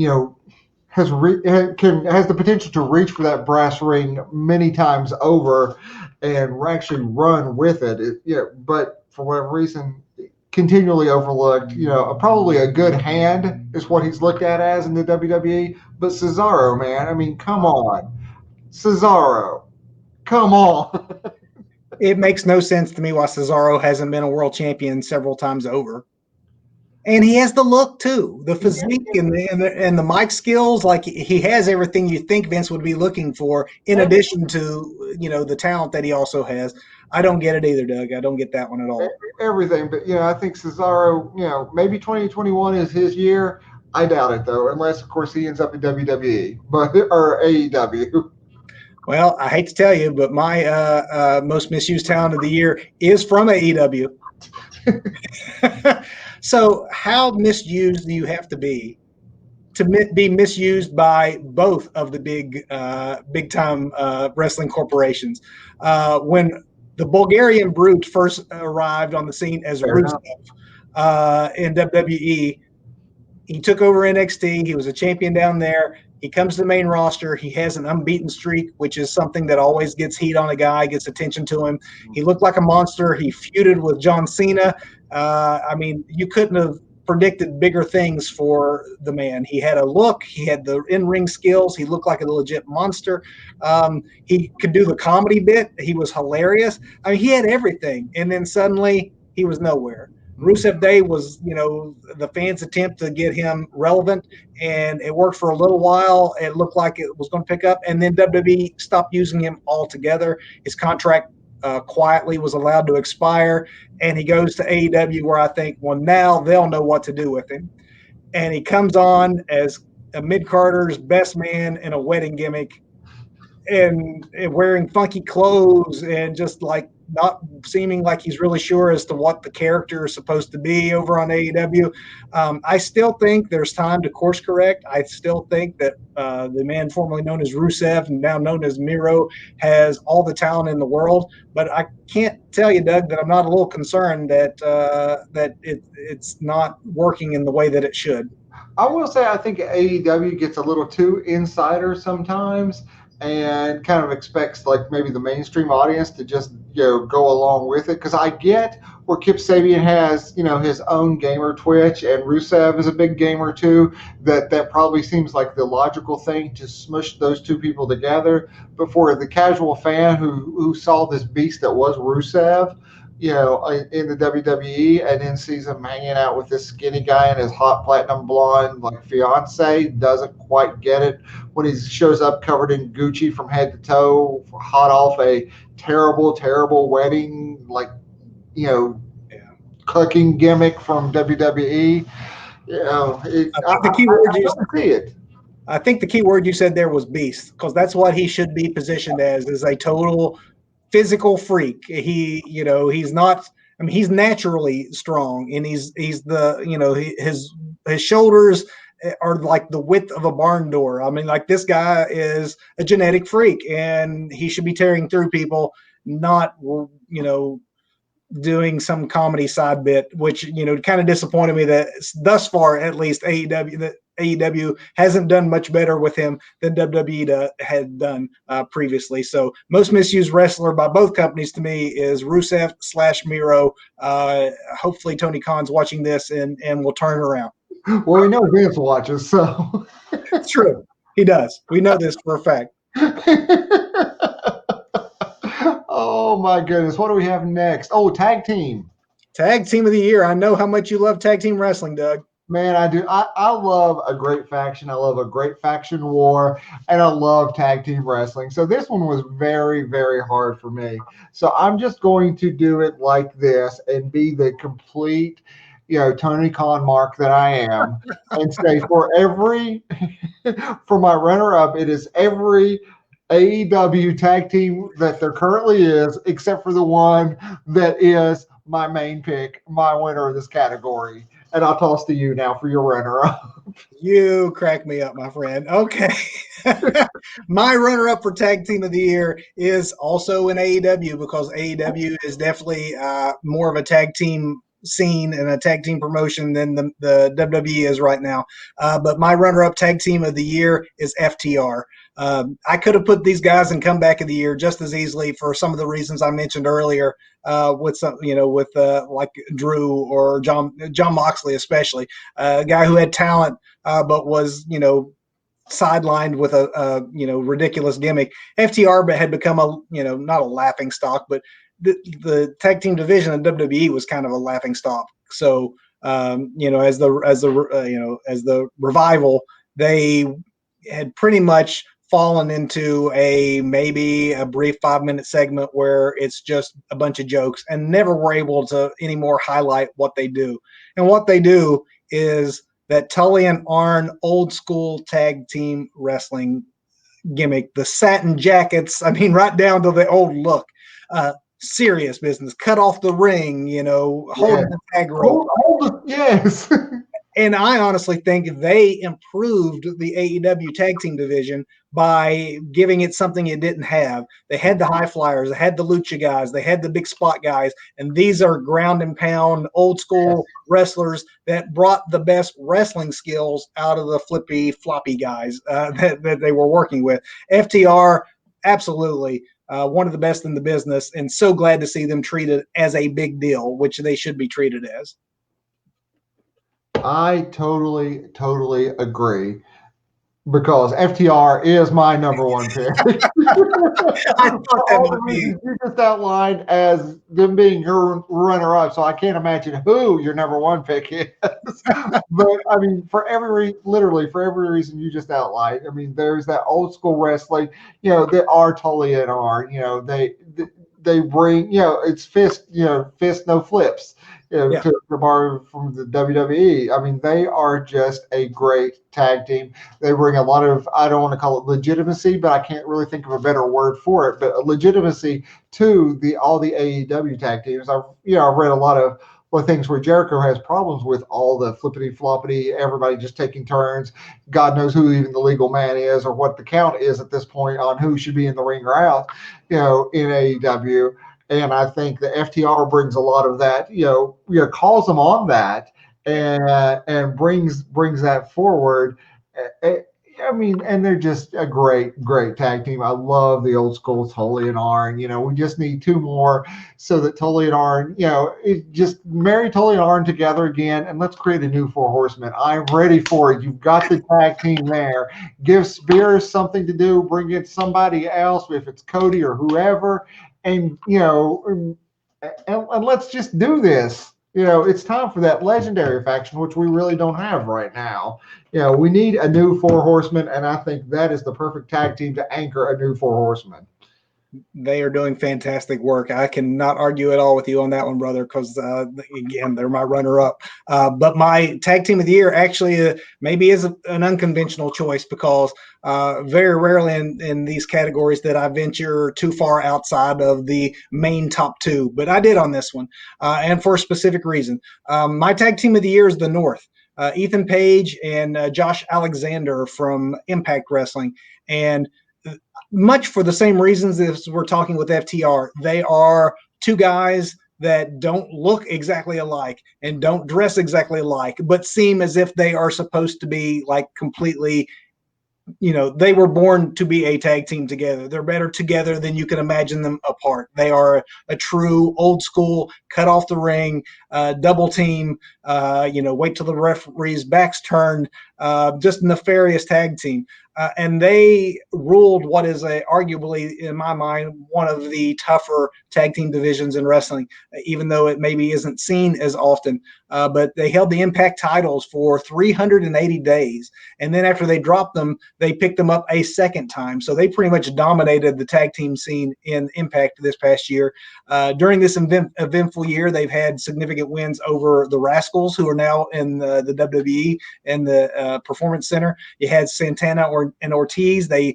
has the potential to reach for that brass ring many times over, and actually run with it. But for whatever reason, continually overlooked. Probably a good hand is what he's looked at as in the WWE. But Cesaro, man, I mean, come on, Cesaro, come on. It makes no sense to me why Cesaro hasn't been a world champion several times over. And he has the look too, the physique and the mic skills. Like he has everything you think Vince would be looking for, in addition to the talent that he also has. I don't get it either, Doug. I don't get that one at all. Everything, but I think Cesaro, maybe 2021 is his year. I doubt it though, unless of course he ends up in WWE, or AEW. Well, I hate to tell you, but my most misused talent of the year is from AEW. So how misused do you have to be misused by both of the big time wrestling corporations? When the Bulgarian Brute first arrived on the scene as Rusev in WWE, he took over NXT. He was a champion down there. He comes to the main roster. He has an unbeaten streak, which is something that always gets heat on a guy, gets attention to him. He looked like a monster. He feuded with John Cena. You couldn't have predicted bigger things for the man. He had a look. He had the in-ring skills. He looked like a legit monster. He could do the comedy bit. He was hilarious. He had everything. And then suddenly he was nowhere. Rusev Day was, the fans' attempt to get him relevant, and it worked for a little while. It looked like it was going to pick up, and then WWE stopped using him altogether. His contract quietly was allowed to expire, and he goes to AEW, where I think, well, now they'll know what to do with him. And he comes on as a mid-carder's best man in a wedding gimmick, and wearing funky clothes, and just like not seeming like he's really sure as to what the character is supposed to be over on AEW. I still think there's time to course correct. I still think that the man formerly known as Rusev and now known as Miro has all the talent in the world. But I can't tell you, Doug, that I'm not a little concerned that it's not working in the way that it should. I will say I think AEW gets a little too insider sometimes, and kind of expects like maybe the mainstream audience to just go along with it, because I get where Kip Sabian has, his own gamer Twitch, and Rusev is a big gamer too. That probably seems like the logical thing to smush those two people together. But for the casual fan who saw this beast that was Rusev, in the WWE, and then sees him hanging out with this skinny guy and his hot platinum blonde like fiance, doesn't quite get it when he shows up covered in Gucci from head to toe, hot off a terrible, terrible wedding, like cooking gimmick from WWE. I think the key word you said there was beast, because that's what he should be positioned as, is a total physical freak. He's not. I mean, he's naturally strong, and he's his shoulders are like the width of a barn door. I mean, like, this guy is a genetic freak, and he should be tearing through people, not doing some comedy side bit, which kind of disappointed me that thus far, at least, AEW hasn't done much better with him than WWE had done previously. So most misused wrestler by both companies to me is Rusev / Miro. Hopefully Tony Khan's watching this and will turn around. Well, we know Vince watches, so. It's true. He does. We know this for a fact. Oh my goodness. What do we have next? Oh, tag team. Tag team of the year. I know how much you love tag team wrestling, Doug. Man, I do. I love a great faction. I love a great faction war, and I love tag team wrestling. So this one was very, very hard for me. So I'm just going to do it like this and be the complete, Tony Khan mark that I am, and say for my runner-up, it is every AEW tag team that there currently is, except for the one that is my main pick, my winner of this category. And I'll toss to you now for your runner-up. You crack me up, my friend. Okay. My runner-up for tag team of the year is also in AEW, because AEW is definitely more of a tag team scene and a tag team promotion than the WWE is right now. But my runner-up tag team of the year is FTR. I could have put these guys in comeback of the year just as easily for some of the reasons I mentioned earlier, with some, like Drew or John Moxley, especially a guy who had talent, but was, sidelined with a ridiculous gimmick. FTR had become not a laughing stock, but the tag team division in WWE was kind of a laughing stock. So, as the revival, they had pretty much fallen into maybe a brief 5-minute segment where it's just a bunch of jokes, and never were able to anymore highlight what they do. And what they do is that Tully and Arn old school tag team wrestling gimmick, the satin jackets, right down to the old look, serious business, cut off the ring, holding the tag rope. Yes. And I honestly think they improved the AEW tag team division by giving it something it didn't have. They had the high flyers, they had the lucha guys, they had the big spot guys, and these are ground and pound, old school wrestlers that brought the best wrestling skills out of the flippy floppy guys that they were working with. FTR, absolutely one of the best in the business, and so glad to see them treated as a big deal, which they should be treated as. I totally, totally agree, because FTR is my number one pick. I thought that would be. You just outlined as them being your runner-up, so I can't imagine who your number one pick is. But literally for every reason you just outlined, there's that old school wrestling. They are Tully and Arn. They bring, it's fist no flips. To borrow from the WWE. They are just a great tag team. They bring a lot of, I don't want to call it legitimacy, but I can't really think of a better word for it, but legitimacy to all the AEW tag teams. I've read a lot of things where Jericho has problems with all the flippity floppity, everybody just taking turns. God knows who even the legal man is or what the count is at this point on who should be in the ring or out, in AEW. And I think the FTR brings a lot of that, calls them on that and brings that forward. I mean, and they're just a great tag team. I love the old school Tully and Arn. We just need two more so that Tully and Arn, just marry Tully and Arn together again, and let's create a new Four Horsemen. I'm ready for it. You've got the tag team there. Give Spears something to do. Bring in somebody else, if it's Cody or whoever, and and let's just do this. It's time for that legendary faction, which we really don't have right now. We need a new Four Horsemen, and I think that is the perfect tag team to anchor a new Four Horsemen. They are doing fantastic work. I cannot argue at all with you on that one, brother, because, again, they're my runner-up. But my tag team of the year actually maybe is an unconventional choice, because very rarely in these categories that I venture too far outside of the main top two. But I did on this one, and for a specific reason. My tag team of the year is the North. Ethan Page and Josh Alexander from Impact Wrestling. And much for the same reasons as we're talking with FTR. They are two guys that don't look exactly alike and don't dress exactly alike, but seem as if they are supposed to be like completely, they were born to be a tag team together. They're better together than you can imagine them apart. They are a true old school, cut off the ring, double team, wait till the referee's back's turned, just nefarious tag team. And they ruled what is arguably, in my mind, one of the tougher tag team divisions in wrestling, even though it maybe isn't seen as often. But they held the Impact titles for 380 days. And then after they dropped them, they picked them up a second time. So they pretty much dominated the tag team scene in Impact this past year. During this eventful year, they've had significant wins over the Rascals, who are now in the WWE and the Performance Center. You had Santana and Ortiz. They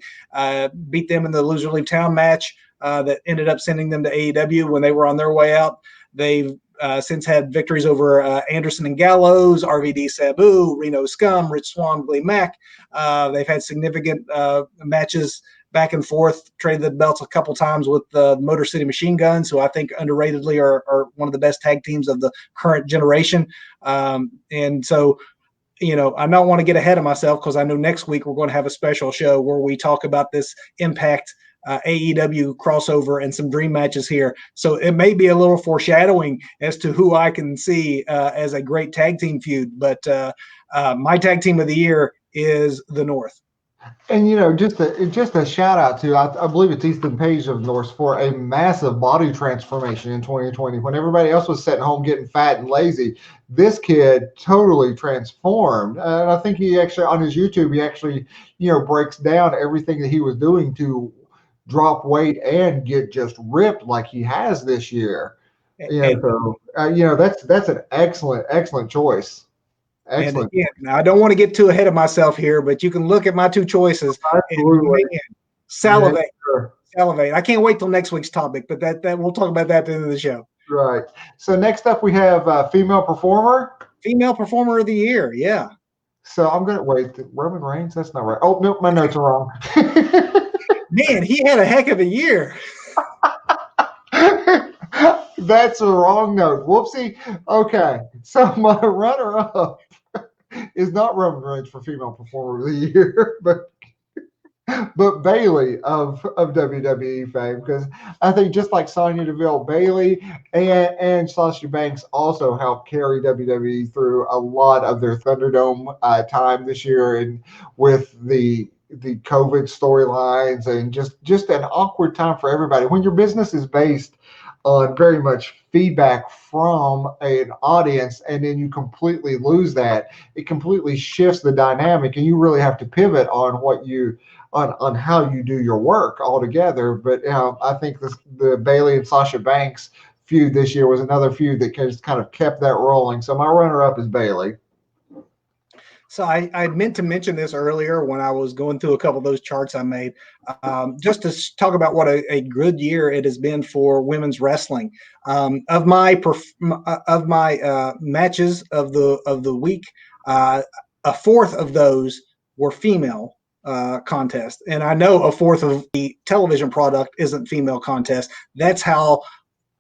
beat them in the Loser Leave Town match that ended up sending them to AEW when they were on their way out. They've since had victories over Anderson and Gallows, RVD Sabu, Reno Scum, Rich Swann, Willie Mack. They've had significant matches back and forth, traded the belts a couple times with the Motor City Machine Guns, who I think underratedly are one of the best tag teams of the current generation. And so, I don't want to get ahead of myself, because I know next week we're going to have a special show where we talk about this Impact AEW crossover and some dream matches here. So it may be a little foreshadowing as to who I can see as a great tag team feud. But my tag team of the year is the North. And just a shout out to, I believe it's Ethan Page of North, for a massive body transformation in 2020. When everybody else was sitting home getting fat and lazy, this kid totally transformed. And I think he actually, on his YouTube, he actually breaks down everything that he was doing to drop weight and get just ripped like he has this year. That's an excellent choice. Excellent. And again, now I don't want to get too ahead of myself here, but you can look at my two choices. Absolutely. And salivate. Yeah, sure. Salivate. I can't wait till next week's topic, but that we'll talk about that at the end of the show. Right. So next up we have female performer. Female performer of the year. Yeah. So I'm gonna wait. Roman Reigns. That's not right. Oh no, my notes are wrong. Man, he had a heck of a year. That's a wrong note. Whoopsie. Okay. So my runner-up is not Roman Reigns for female performer of the year, but Bayley of WWE fame, because I think just like Sonya Deville, Bayley and Sasha Banks also helped carry WWE through a lot of their Thunderdome time this year, and with the COVID storylines, and just an awkward time for everybody. When your business is based on very much feedback from an audience, and then you completely lose that, it completely shifts the dynamic, and you really have to pivot on how you do your work altogether. But I think the Bayley and Sasha Banks feud this year was another feud that just kind of kept that rolling. So my runner-up is Bayley. So I meant to mention this earlier when I was going through a couple of those charts I made, just to talk about what a good year it has been for women's wrestling. Of my matches of the week, a fourth of those were female contests, and I know a fourth of the television product isn't female contest. That's how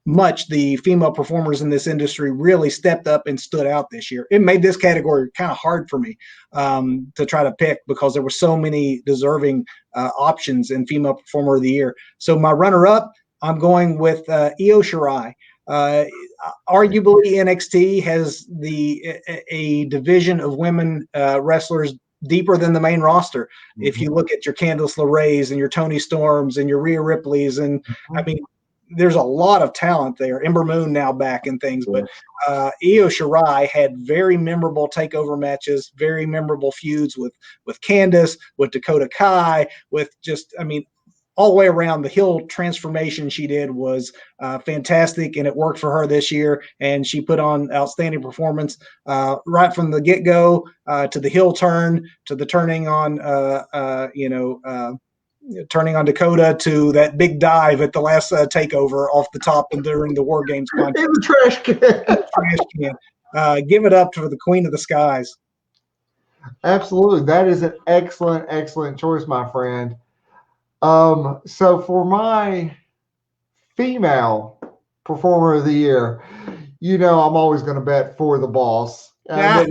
much the female performers in this industry really stepped up and stood out this year. It made this category kind of hard for me to try to pick because there were so many deserving options in female performer of the year. So my runner-up, I'm going with Io Shirai. Arguably, NXT has a division of women wrestlers deeper than the main roster. Mm-hmm. If you look at your Candice LeRae's and your Toni Storms and your Rhea Ripley's, and I mean, there's a lot of talent there. Ember Moon now back and things, but Io Shirai had very memorable takeover matches, very memorable feuds with Candice, with Dakota Kai, with just, I mean, all the way around. The heel transformation she did was fantastic, and it worked for her this year. And she put on outstanding performance right from the get-go to the heel turn, to the turning on, turning on Dakota, to that big dive at the last takeover off the top and during the War Games contest. In the trash can. Give it up for the Queen of the Skies. Absolutely. That is an excellent, excellent choice, my friend. So for my female performer of the year, I'm always going to bet for the Boss. I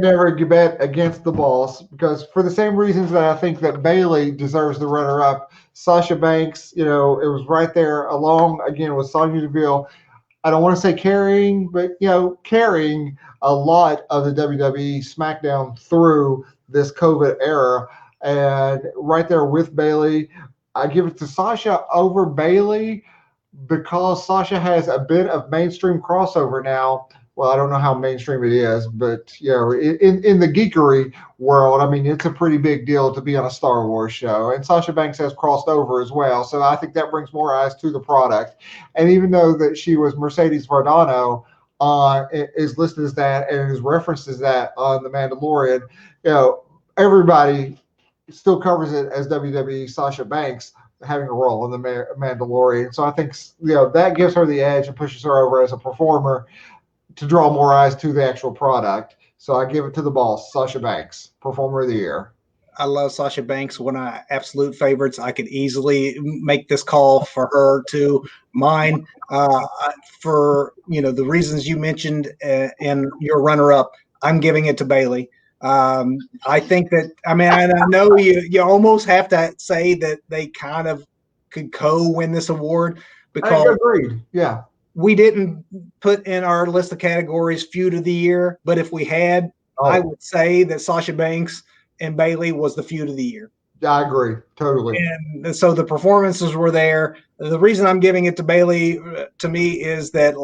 never bet against the Boss, because for the same reasons that I think that Bayley deserves the runner-up. Sasha Banks, it was right there along again with Sonya Deville. I don't want to say carrying, but carrying a lot of the WWE SmackDown through this COVID era, and right there with Bayley. I give it to Sasha over Bayley because Sasha has a bit of mainstream crossover now. Well, I don't know how mainstream it is, but in the geekery world, I mean, it's a pretty big deal to be on a Star Wars show. And Sasha Banks has crossed over as well, so I think that brings more eyes to the product. And even though that she was Mercedes Vardano, is listed as that and is referenced as that on The Mandalorian, everybody still covers it as WWE Sasha Banks having a role in The Mandalorian. So I think that gives her the edge and pushes her over as a performer to draw more eyes to the actual product. So I give it to the Boss, Sasha Banks, Performer of the Year. I love Sasha Banks, one of my absolute favorites. I could easily make this call for her to mine. For the reasons you mentioned in your runner-up, I'm giving it to Bayley. I think that, I know you almost have to say that they kind of could co-win this award, because I agreed. Yeah. We didn't put in our list of categories feud of the year, but if we had, I would say that Sasha Banks and Bayley was the feud of the year. I agree. Totally. And so the performances were there. The reason I'm giving it to Bayley, to me, is that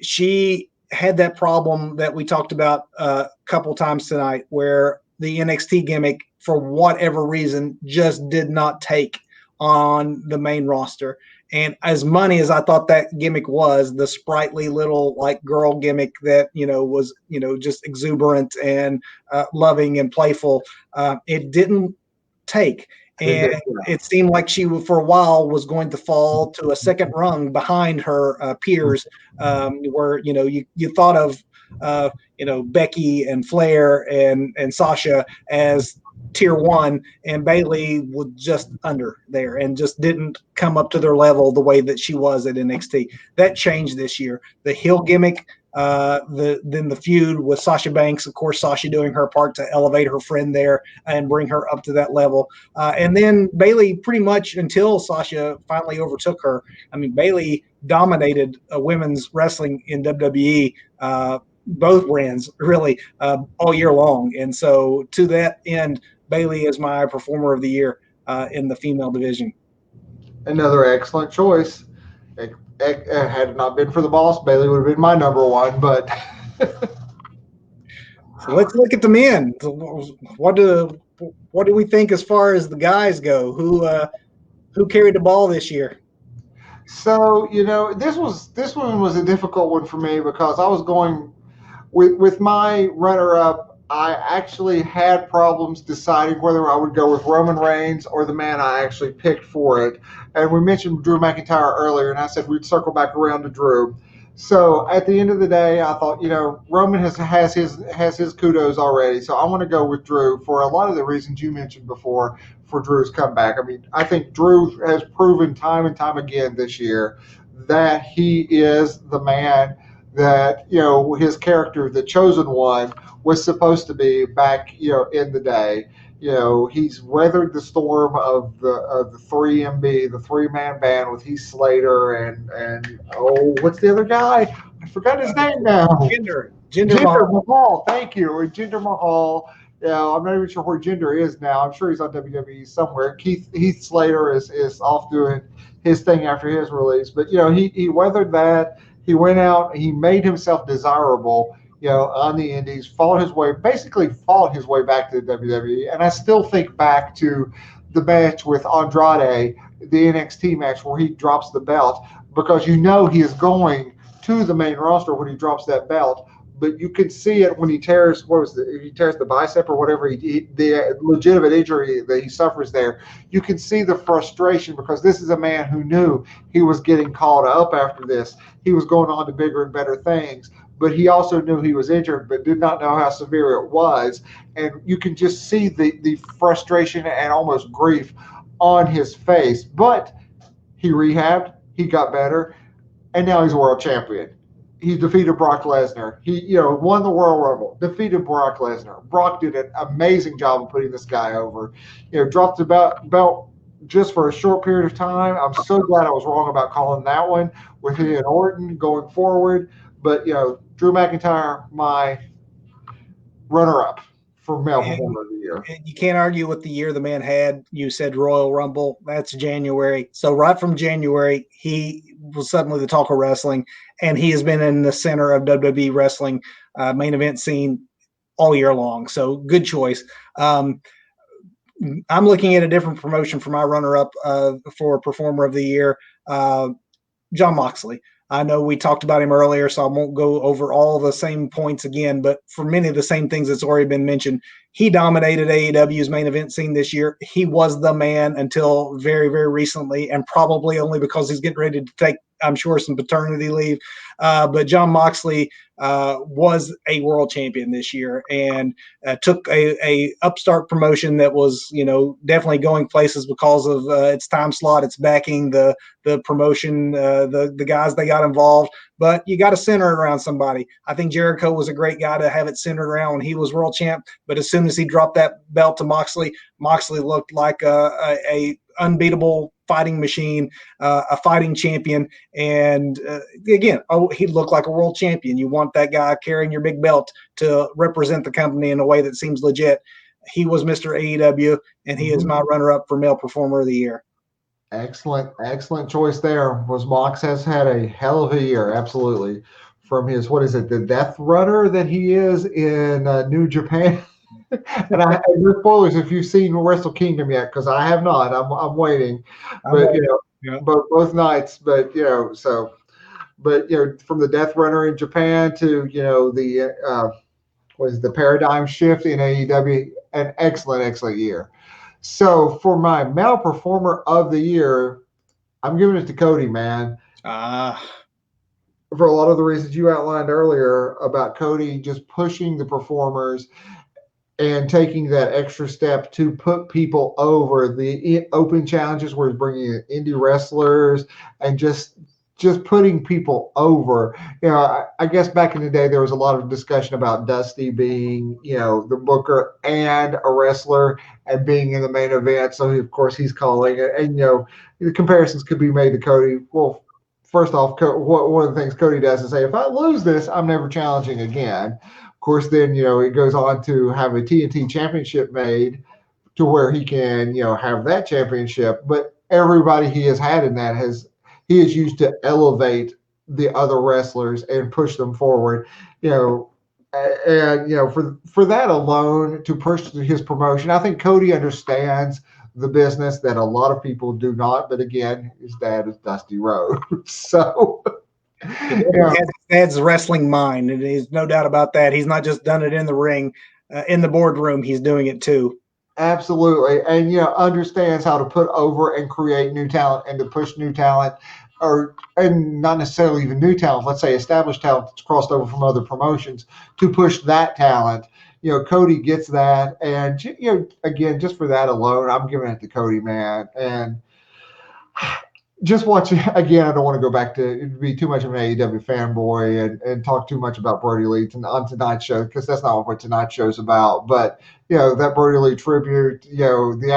she had that problem that we talked about a couple times tonight, where the NXT gimmick, for whatever reason, just did not take on the main roster. And as money as I thought that gimmick was, the sprightly little girl gimmick that was just exuberant and loving and playful, it didn't take. And it seemed like she, for a while, was going to fall to a second rung behind her peers, where you thought of Becky and Flair and Sasha as tier one, and Bayley was just under there and just didn't come up to their level the way that she was at NXT. That changed this year. The heel gimmick, then the feud with Sasha Banks, of course, Sasha doing her part to elevate her friend there and bring her up to that level. And then Bayley, pretty much until Sasha finally overtook her. I mean, Bayley dominated women's wrestling in WWE, both brands really, all year long. And so to that end, Bayley is my performer of the year in the female division. Another excellent choice. Had it not been for the Boss, Bayley would have been my number one. But so let's look at the men. What do we think as far as the guys go? Who carried the ball this year? So this one was a difficult one for me, because I was going with my runner-up. I actually had problems deciding whether I would go with Roman Reigns or the man I actually picked for it. And we mentioned Drew McIntyre earlier, and I said we'd circle back around to Drew. So at the end of the day, I thought, Roman has his kudos already. So I want to go with Drew for a lot of the reasons you mentioned before for Drew's comeback. I mean, I think Drew has proven time and time again this year that he is the man that, his character, the chosen one, was supposed to be back, in the day. He's weathered the storm of the 3MB, the 3-man band with Heath Slater and what's the other guy? I forgot his name now. Jinder Mahal. Thank you. Or Jinder Mahal. I'm not even sure where Jinder is now. I'm sure he's on WWE somewhere. Heath Slater is off doing his thing after his release. But he weathered that. He went out. He made himself desirable. On the Indies, basically fought his way back to the WWE. And I still think back to the match with Andrade, the NXT match where he drops the belt, because he is going to the main roster when he drops that belt. But you can see it when he tears he tears the bicep or whatever, the legitimate injury that he suffers there. You can see the frustration, because this is a man who knew he was getting called up after this. He was going on to bigger and better things, but he also knew he was injured, but did not know how severe it was. And you can just see the frustration and almost grief on his face. But he rehabbed, he got better, and now he's a world champion. He defeated Brock Lesnar. He, won the Royal Rumble, defeated Brock Lesnar. Brock did an amazing job of putting this guy over. Dropped the belt just for a short period of time. I'm so glad I was wrong about calling that one with him and Orton going forward. But, Drew McIntyre, my runner-up for male performer of the year. And you can't argue with the year the man had. You said Royal Rumble. That's January. So right from January, he was suddenly the talk of wrestling, and he has been in the center of WWE wrestling main event scene all year long. So good choice. I'm looking at a different promotion for my runner-up for Performer of the Year, Jon Moxley. I know we talked about him earlier, so I won't go over all the same points again, but for many of the same things that's already been mentioned, he dominated AEW's main event scene this year. He was the man until very, very recently, and probably only because he's getting ready to take, I'm sure, some paternity leave. But Jon Moxley was a world champion this year, and took a upstart promotion that was, definitely going places because of its time slot, its backing, the promotion, the guys they got involved. But you got to center it around somebody. I think Jericho was a great guy to have it centered around when he was world champ. But as soon as he dropped that belt to Moxley looked like a unbeatable fighting machine, a fighting champion. And again, he looked like a world champion. You want that guy carrying your big belt to represent the company in a way that seems legit. He was Mr. AEW, and he is my runner-up for Male Performer of the Year. Excellent choice there. Mox has had a hell of a year, absolutely. From his, the Death Runner that he is in New Japan. And no spoilers if you've seen Wrestle Kingdom yet, because I have not. I'm waiting. But but both nights. But from the Death Runner in Japan to the Paradigm Shift in AEW, an excellent year. So for my Male Performer of the Year, I'm giving it to Cody, man. For a lot of the reasons you outlined earlier about Cody just pushing the performers and taking that extra step to put people over. The open challenges where he's bringing in indie wrestlers and just putting people over. I guess back in the day, there was a lot of discussion about Dusty being, the booker and a wrestler and being in the main event. So, of course, he's calling it. And, the comparisons could be made to Cody. Well, first off, one of the things Cody does is say, if I lose this, I'm never challenging again. Of course, then, it goes on to have a TNT championship made to where he can, have that championship. But everybody he has had in that he is used to elevate the other wrestlers and push them forward, for that alone to push his promotion. I think Cody understands the business that a lot of people do not. But again, his dad is Dusty Rhodes. So dad's wrestling mind, and there's no doubt about that. He's not just done it in the ring, in the boardroom. He's doing it too. Absolutely. And, understands how to put over and create new talent and to push new talent, and not necessarily even new talent, let's say established talent that's crossed over from other promotions, to push that talent. Cody gets that. And, again, just for that alone, I'm giving it to Cody, man. And just watching again. I don't want to go back to be too much of an AEW fanboy and talk too much about Brody Lee on tonight's show because that's not what tonight's show's about. But that Brody Lee tribute, the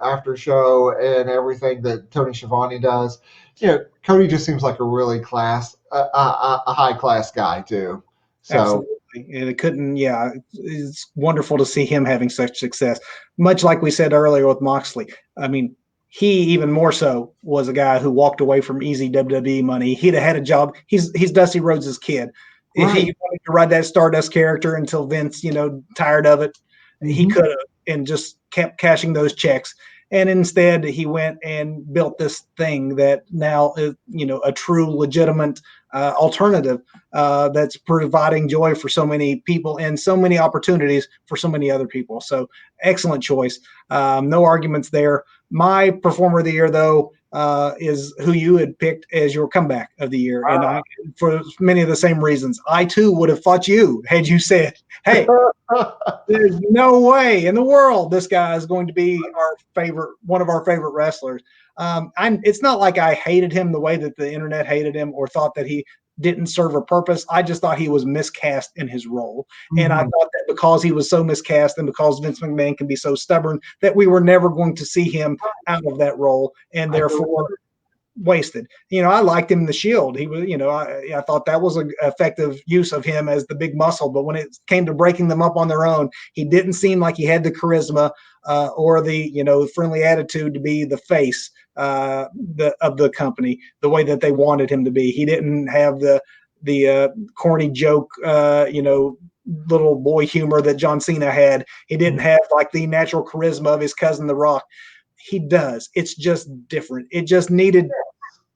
after show and everything that Tony Schiavone does. Cody just seems like a really a high class guy too. So Absolutely. And it couldn't, yeah, it's wonderful to see him having such success. Much like we said earlier with Moxley. I mean, he even more so was a guy who walked away from easy WWE money. He'd have had a job. He's Dusty Rhodes' kid. If right. he wanted to ride that Stardust character until Vince, tired of it, he could have and just kept cashing those checks. And instead, he went and built this thing that now is, a true, legitimate alternative that's providing joy for so many people and so many opportunities for so many other people. So excellent choice. No arguments there. My performer of the year, though, is who you had picked as your comeback of the year. And for many of the same reasons, I too would have fought you had you said, hey, there's no way in the world this guy is going to be one of our favorite wrestlers. It's not like I hated him the way that the internet hated him or thought that he didn't serve a purpose. I just thought he was miscast in his role. And I thought that because he was so miscast and because Vince McMahon can be so stubborn that we were never going to see him out of that role and therefore wasted. I liked him in the Shield. He was, I thought that was an effective use of him as the big muscle. But when it came to breaking them up on their own, he didn't seem like he had the charisma or the friendly attitude to be the face of the company the way that they wanted him to be. He didn't have the corny joke, little boy humor that John Cena had. He didn't have like the natural charisma of his cousin The Rock. He does. It's just different. It just needed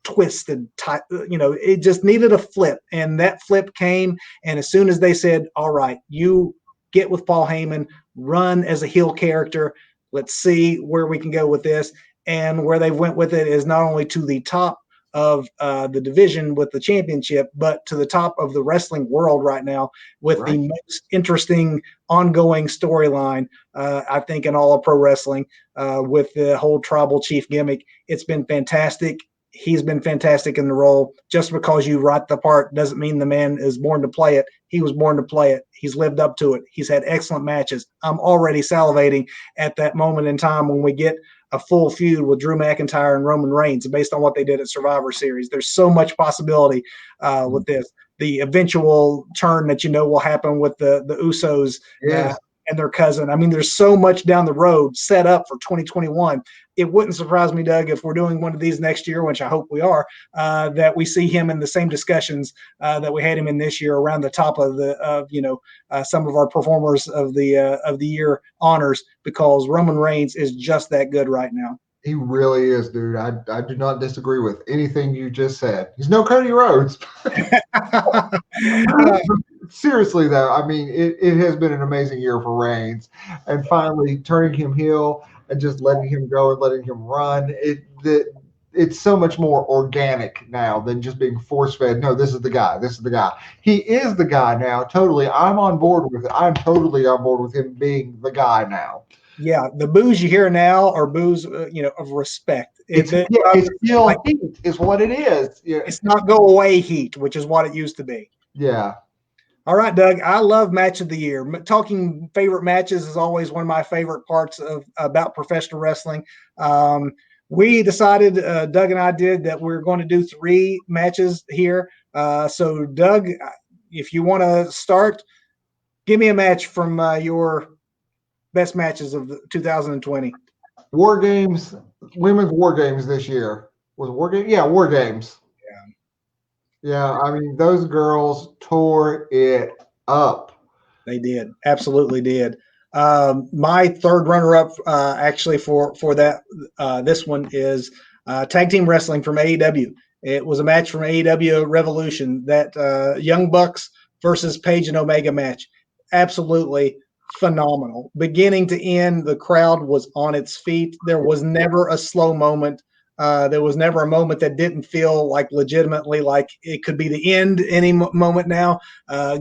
twisted, it just needed a flip. And that flip came. And as soon as they said, all right, you get with Paul Heyman, run as a heel character. Let's see where we can go with this. And where they went with it is not only to the top of the division with the championship, but to the top of the wrestling world right now with the most interesting ongoing storyline, I think, in all of pro wrestling with the whole tribal chief gimmick. It's been fantastic. He's been fantastic in the role. Just because you write the part doesn't mean the man is born to play it. He was born to play it. He's lived up to it. He's had excellent matches. I'm already salivating at that moment in time when we get a full feud with Drew McIntyre and Roman Reigns based on what they did at Survivor Series. There's so much possibility with this. The eventual turn that will happen with the Usos and their cousin. I mean, there's so much down the road set up for 2021. It wouldn't surprise me, Doug, if we're doing one of these next year, which I hope we are, that we see him in the same discussions that we had him in this year around the top of some of our performers of the year honors, because Roman Reigns is just that good right now. He really is, dude. I do not disagree with anything you just said. He's no Cody Rhodes. Seriously, though, I mean, it has been an amazing year for Reigns, and finally turning him heel and just letting him go and letting him run. It's so much more organic now than just being force-fed. No, this is the guy. This is the guy. He is the guy now. Totally. I'm on board with it. I'm totally on board with him being the guy now. Yeah, the boos you hear now are boos, of respect. It's still like, heat is what it is. Yeah. It's not go away heat, which is what it used to be. Yeah. All right, Doug. I love match of the year. Talking favorite matches is always one of my favorite parts about professional wrestling. We decided, Doug and I did, that we're going to do 3 matches here. So, Doug, if you want to start, give me a match from your best matches of 2020. War Games, women's War Games this year. Was it War Games? Yeah, War Games. Yeah, I mean, those girls tore it up. They did. Absolutely did. My third runner-up, actually, for that this one is Tag Team Wrestling from AEW. It was a match from AEW Revolution, that Young Bucks versus Page and Omega match. Absolutely phenomenal. Beginning to end, the crowd was on its feet. There was never a slow moment. There was never a moment that didn't feel like legitimately like it could be the end any moment now.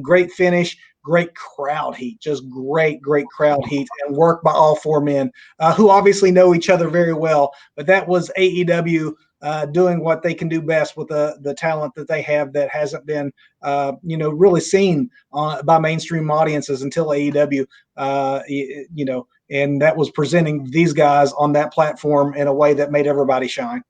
Great finish, great crowd heat, just great crowd heat, and work by all 4 men who obviously know each other very well. But that was AEW doing what they can do best with the talent that they have that hasn't been, really seen by mainstream audiences until AEW, and that was presenting these guys on that platform in a way that made everybody shine.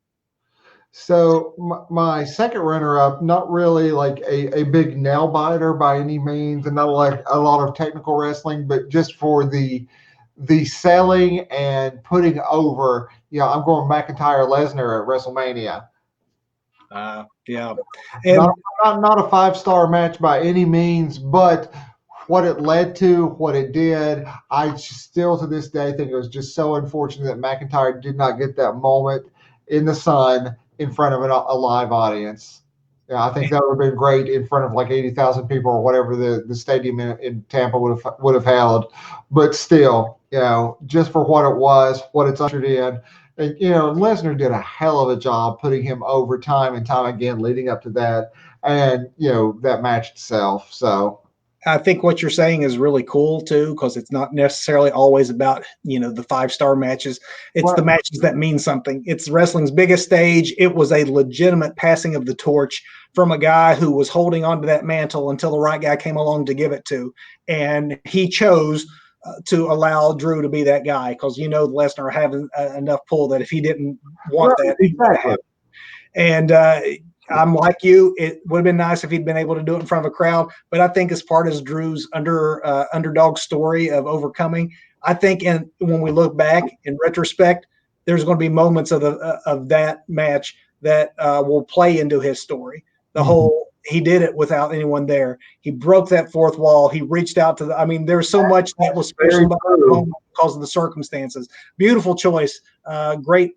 So my second runner-up, not really like a big nail biter by any means, and not like a lot of technical wrestling, but just for the selling and putting over. I'm going McIntyre Lesnar at WrestleMania. Yeah, and not a 5-star match by any means, but what it led to, what it did, I still to this day think it was just so unfortunate that McIntyre did not get that moment in the sun in front of a live audience. I think that would have been great in front of like 80,000 people or whatever the stadium in Tampa would have held. But still, just for what it was, what it's ushered in. And, Lesnar did a hell of a job putting him over time and time again leading up to that and, that match itself. So I think what you're saying is really cool too, because it's not necessarily always about, the 5-star matches. It's the matches that mean something. It's wrestling's biggest stage. It was a legitimate passing of the torch from a guy who was holding onto that mantle until the right guy came along to give it to. And he chose to allow Drew to be that guy because, Lesnar having enough pull that if he didn't want that, exactly. And I'm like you. It would have been nice if he'd been able to do it in front of a crowd. But I think as part of Drew's underdog story of overcoming, I think when we look back in retrospect, there's going to be moments of that match that will play into his story. He did it without anyone there. He broke that fourth wall. He reached out to there's so much that was special about that moment because of the circumstances. Beautiful choice. Great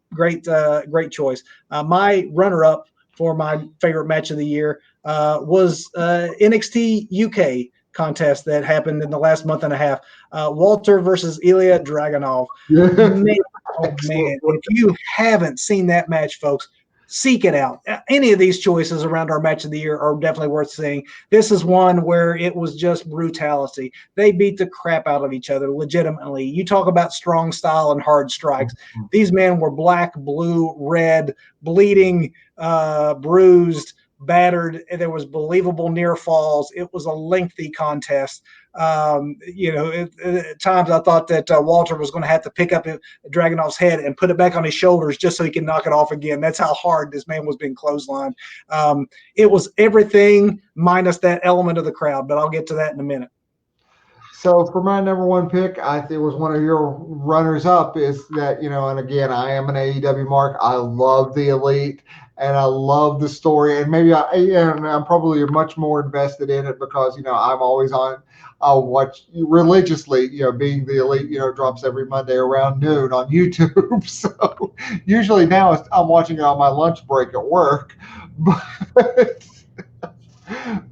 choice. My runner-up for my favorite match of the year was NXT UK contest that happened in the last month and a half. Walter versus Ilya Dragunov. Man, if you haven't seen that match, folks, seek it out. Any of these choices around our match of the year are definitely worth seeing. This is one where it was just brutality. They beat the crap out of each other legitimately. You talk about strong style and hard strikes. These men were black, blue, red, bleeding, bruised, battered. There was believable near falls. It was a lengthy contest. At times I thought that Walter was going to have to pick up Dragunov's head and put it back on his shoulders just so he can knock it off again. That's how hard this man was being clotheslined. It was everything minus that element of the crowd, but I'll get to that in a minute. So for my number one pick, I think it was one of your runners up is that, and again, I am an AEW mark. I love the Elite and I love the story. And maybe I'm probably much more invested in it because, I'm always on. I'll watch religiously, being the Elite, drops every Monday around noon on YouTube. So usually now I'm watching it on my lunch break at work,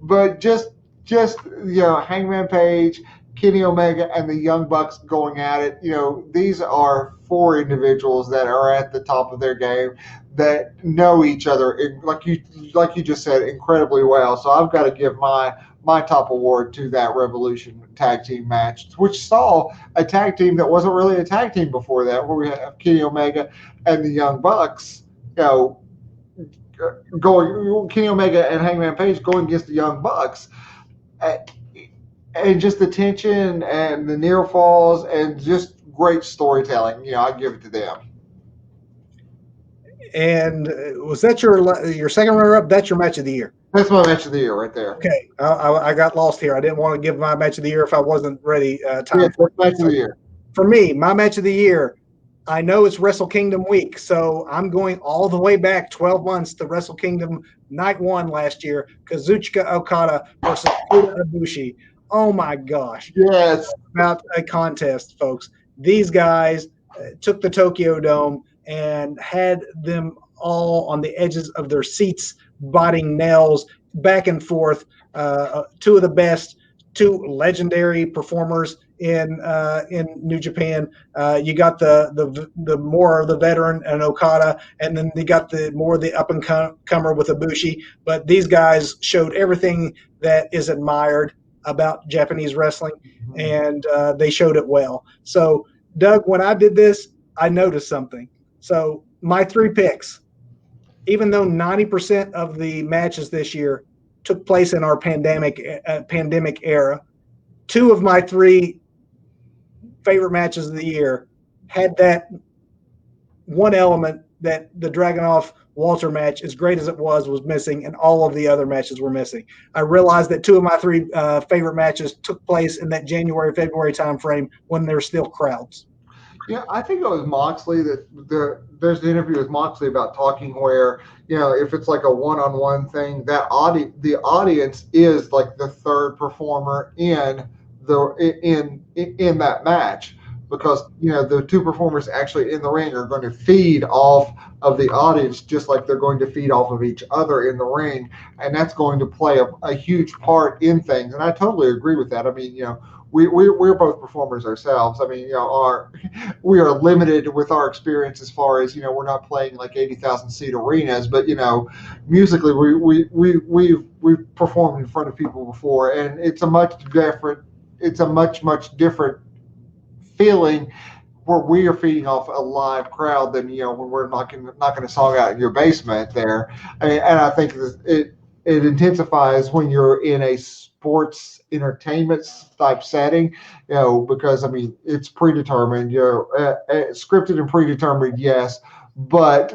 but just Hangman Page, Kenny Omega, and the Young Bucks going at it. These are 4 individuals that are at the top of their game that know each other, like you just said, incredibly well. So I've got to give my top award to that Revolution tag team match, which saw a tag team that wasn't really a tag team before that, where we have Kenny Omega and the Young Bucks, going Kenny Omega and Hangman Page going against the Young Bucks. And just the tension and the near falls and just great storytelling. I give it to them. And was that your second runner-up? That's your match of the year. That's my match of the year right there. Okay, I got lost here. I didn't want to give my match of the year if I wasn't ready. Match of the year. For me, my match of the year, I know it's Wrestle Kingdom week, so I'm going all the way back 12 months to Wrestle Kingdom Night 1 last year, Kazuchika Okada versus Kota Ibushi. Oh my gosh. Yes. About a contest, folks. These guys took the Tokyo Dome and had them all on the edges of their seats, biting nails back and forth. 2 of the best, 2 legendary performers in New Japan. You got the more of the veteran and Okada, and then you got the more of the up and comer with Ibushi. But these guys showed everything that is admired about Japanese wrestling, and they showed it well. So, Doug, when I did this, I noticed something. So my 3 picks: even though 90% of the matches this year took place in our pandemic era, 2 of my 3 favorite matches of the year had that one element that the Dragunov Walter match, as great as it was missing, and all of the other matches were missing. I realized that 2 of my 3 favorite matches took place in that January, February timeframe when there were still crowds. Yeah, I think it was Moxley that there's an interview with Moxley about talking where, if it's like a one-on-one thing, the audience is like the third performer in that match, because the 2 performers actually in the ring are going to feed off of the audience just like they're going to feed off of each other in the ring, and that's going to play a huge part in things. And I totally agree with that. I mean, we're both performers ourselves. I mean, we are limited with our experience as far as, we're not playing like 80,000 seat arenas, but musically we've performed in front of people before, and it's a much different feeling where we are feeding off a live crowd than when we're knocking a song out in your basement there. And I think it intensifies when you're in a sports entertainment type setting, because I mean it's predetermined, scripted and predetermined, yes, but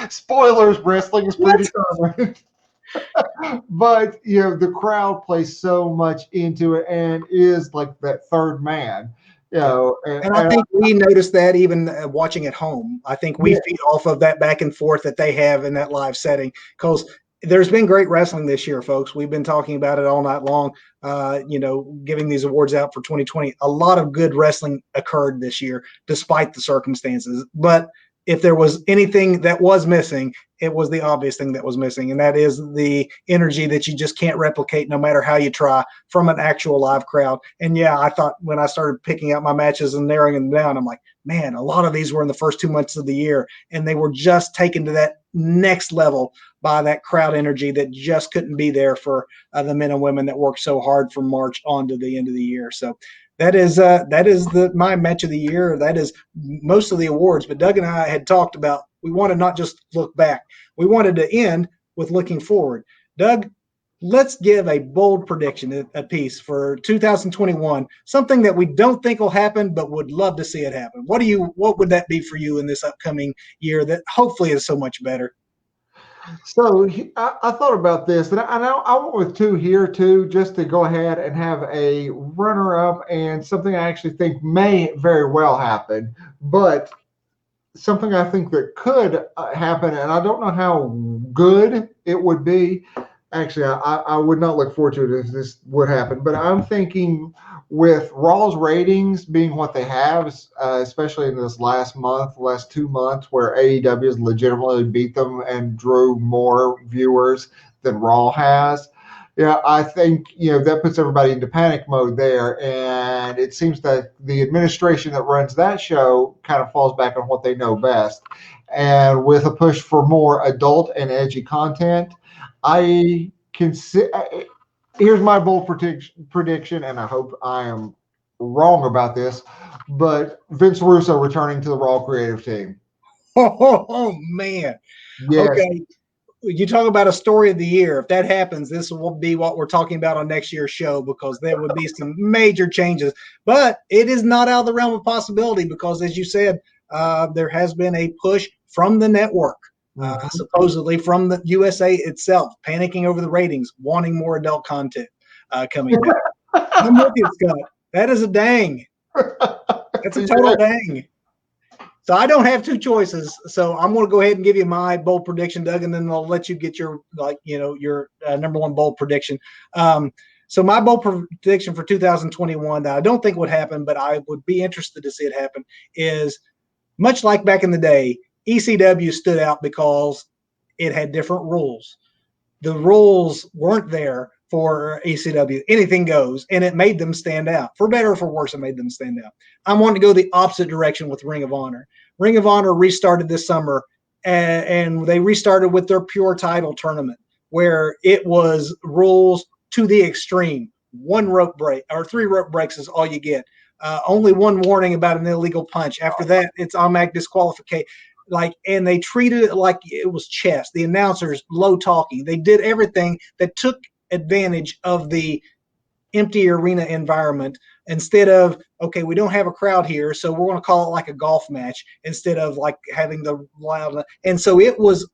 spoilers, wrestling is predetermined. But the crowd plays so much into it and is like that third man. And I think we noticed that even watching at home. I think we feed off of that back and forth that they have in that live setting, because there's been great wrestling this year, folks. We've been talking about it all night long, giving these awards out for 2020. A lot of good wrestling occurred this year, despite the circumstances. But if there was anything that was missing, it was the obvious thing that was missing, and that is the energy that you just can't replicate no matter how you try from an actual live crowd. And yeah, I thought when I started picking out my matches and narrowing them down, I'm like, man, a lot of these were in the first 2 months of the year, and they were just taken to that next level by that crowd energy that just couldn't be there for the men and women that worked so hard from March on to the end of the year. So that is my match of the year. That is most of the awards. But Doug and I had talked about, we want to not just look back. We wanted to end with looking forward. Doug, let's give a bold prediction a piece for 2021, something that we don't think will happen, but would love to see it happen. What would that be for you in this upcoming year that hopefully is so much better? So I thought about this, and I went with 2 here too, just to go ahead and have a runner-up and something I actually think may very well happen, but something I think that could happen, and I don't know how good it would be. Actually, I would not look forward to it if this would happen, but I'm thinking with Raw's ratings being what they have, especially in this last 2 months, where AEW has legitimately beat them and drew more viewers than Raw has. Yeah, I think that puts everybody into panic mode there, and it seems that the administration that runs that show kind of falls back on what they know best. And with a push for more adult and edgy content, I can see. Here's my bold prediction, and I hope I am wrong about this, but Vince Russo returning to the Raw creative team. Oh man. Yes. Okay. You talk about a story of the year. If that happens, this will be what we're talking about on next year's show, because there would be some major changes. But it is not out of the realm of possibility, because, as you said, there has been a push from the network, supposedly from the USA itself, panicking over the ratings, wanting more adult content coming out. I'm with you, Scott. That is a dang. That's a total dang. So I don't have 2 choices. So I'm going to go ahead and give you my bold prediction, Doug, and then I'll let you get your number 1 bold prediction. So my bold prediction for 2021 that I don't think would happen, but I would be interested to see it happen, is much like back in the day, ECW stood out because it had different rules. The rules weren't there for ECW. Anything goes, and it made them stand out. For better or for worse, it made them stand out. I wanted to go the opposite direction with Ring of Honor. Ring of Honor restarted this summer, and they restarted with their pure title tournament, where it was rules to the extreme. 1 rope break or 3 rope breaks is all you get. Only 1 warning about an illegal punch. After that, it's automatic disqualification. and they treated it like it was chess. The announcers low talking. They did everything that took advantage of the empty arena environment instead of, okay, we don't have a crowd here, so we're going to call it like a golf match instead of like having the loud. And so it was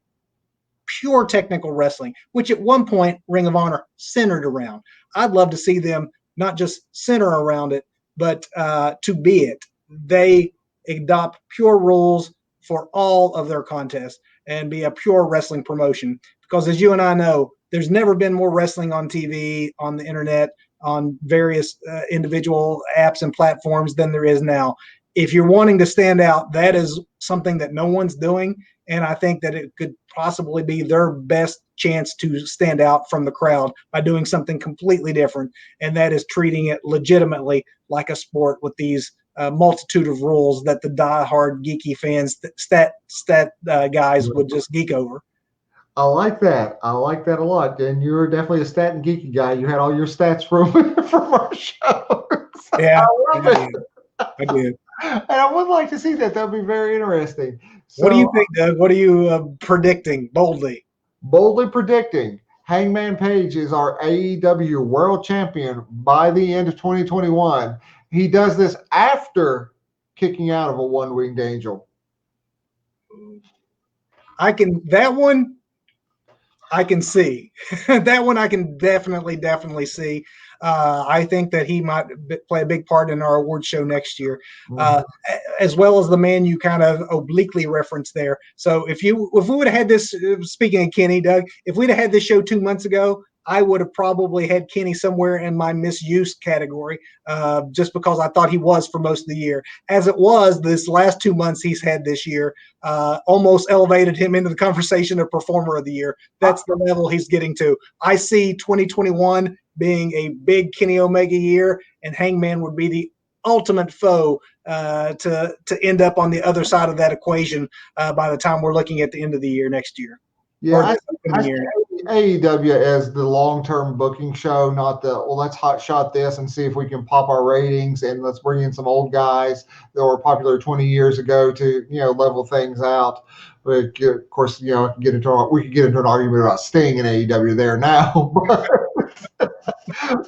pure technical wrestling, which at one point Ring of Honor centered around. I'd love to see them not just center around it, but to be it. They adopt pure rules for all of their contests and be a pure wrestling promotion. Because as you and I know, there's never been more wrestling on TV, on the internet, on various individual apps and platforms than there is now. If you're wanting to stand out, that is something that no one's doing. And I think that it could possibly be their best chance to stand out from the crowd by doing something completely different. And that is treating it legitimately like a sport with these multitude of rules that the diehard geeky fans, stat guys would just geek over. I like that. I like that a lot. And you're definitely a stat and geeky guy. You had all your stats from from our show. Yeah, I love it. I did. And I would like to see that. That would be very interesting. So, What do you think, Doug? What are you predicting boldly? boldly predicting Hangman Page is our AEW World Champion by the end of 2021. He does this after kicking out of a one-winged angel. That one I can see. That one I can definitely see. I think that he might play a big part in our award show next year, as well as the man you kind of obliquely referenced there. So if we would have had this, speaking of Kenny, Doug, if we'd have had this show 2 months ago, I would have probably had Kenny somewhere in my misuse category, just because I thought he was for most of the year. As it was, this last 2 months he's had this year almost elevated him into the conversation of Performer of the Year. That's the level he's getting to. I see 2021 being a big Kenny Omega year, and Hangman would be the ultimate foe to end up on the other side of that equation by the time we're looking at the end of the year next year. Yeah, I see AEW as the long-term booking show, not the, well, let's hot shot this and see if we can pop our ratings and let's bring in some old guys that were popular 20 years ago to, level things out. But of course, we could get into an argument about Sting in AEW there now.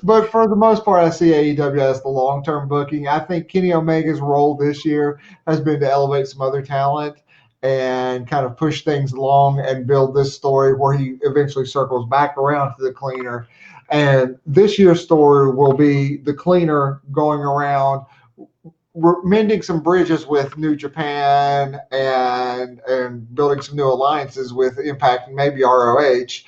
But for the most part, I see AEW as the long-term booking. I think Kenny Omega's role this year has been to elevate some other talent and kind of push things along and build this story where he eventually circles back around to the cleaner. And this year's story will be the cleaner going around mending some bridges with New Japan and building some new alliances with Impact and maybe ROH.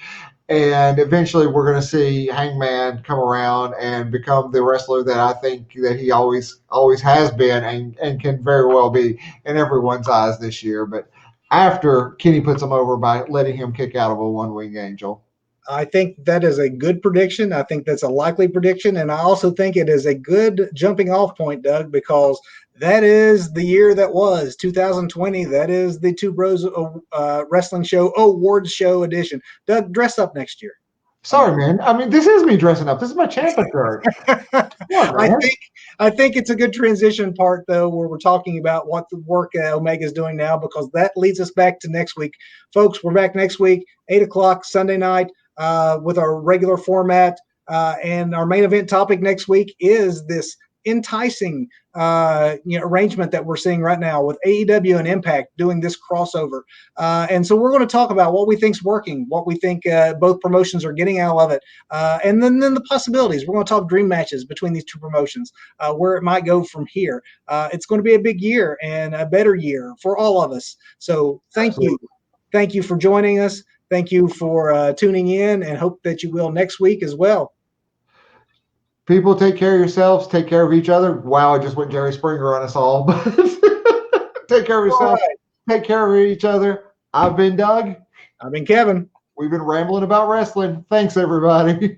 And eventually we're going to see Hangman come around and become the wrestler that I think that he always has been and can very well be in everyone's eyes this year. But after Kenny puts him over by letting him kick out of a one-winged angel. I think that is a good prediction. I think that's a likely prediction. And I also think it is a good jumping off point, Doug, because that is the year that was 2020. That is the Two Bros Wrestling Show Awards Show edition. Doug, dress up next year. Sorry, man. I mean, this is me dressing up. This is my champion shirt. I think it's a good transition part, though, where we're talking about what the work Omega is doing now, because that leads us back to next week. Folks, we're back next week, 8 o'clock Sunday night with our regular format. And our main event topic next week is this enticing arrangement that we're seeing right now with AEW and Impact doing this crossover. And so we're going to talk about what we think's working, what we think both promotions are getting out of it, and then the possibilities. We're going to talk dream matches between these two promotions, where it might go from here. It's going to be a big year and a better year for all of us. So thank you. Thank you for joining us. Thank you for tuning in, and hope that you will next week as well. People, take care of yourselves. Take care of each other. Wow, I just went Jerry Springer on us all. But take care of yourself. Right. Take care of each other. I've been Doug. I've been Kevin. We've been rambling about wrestling. Thanks, everybody.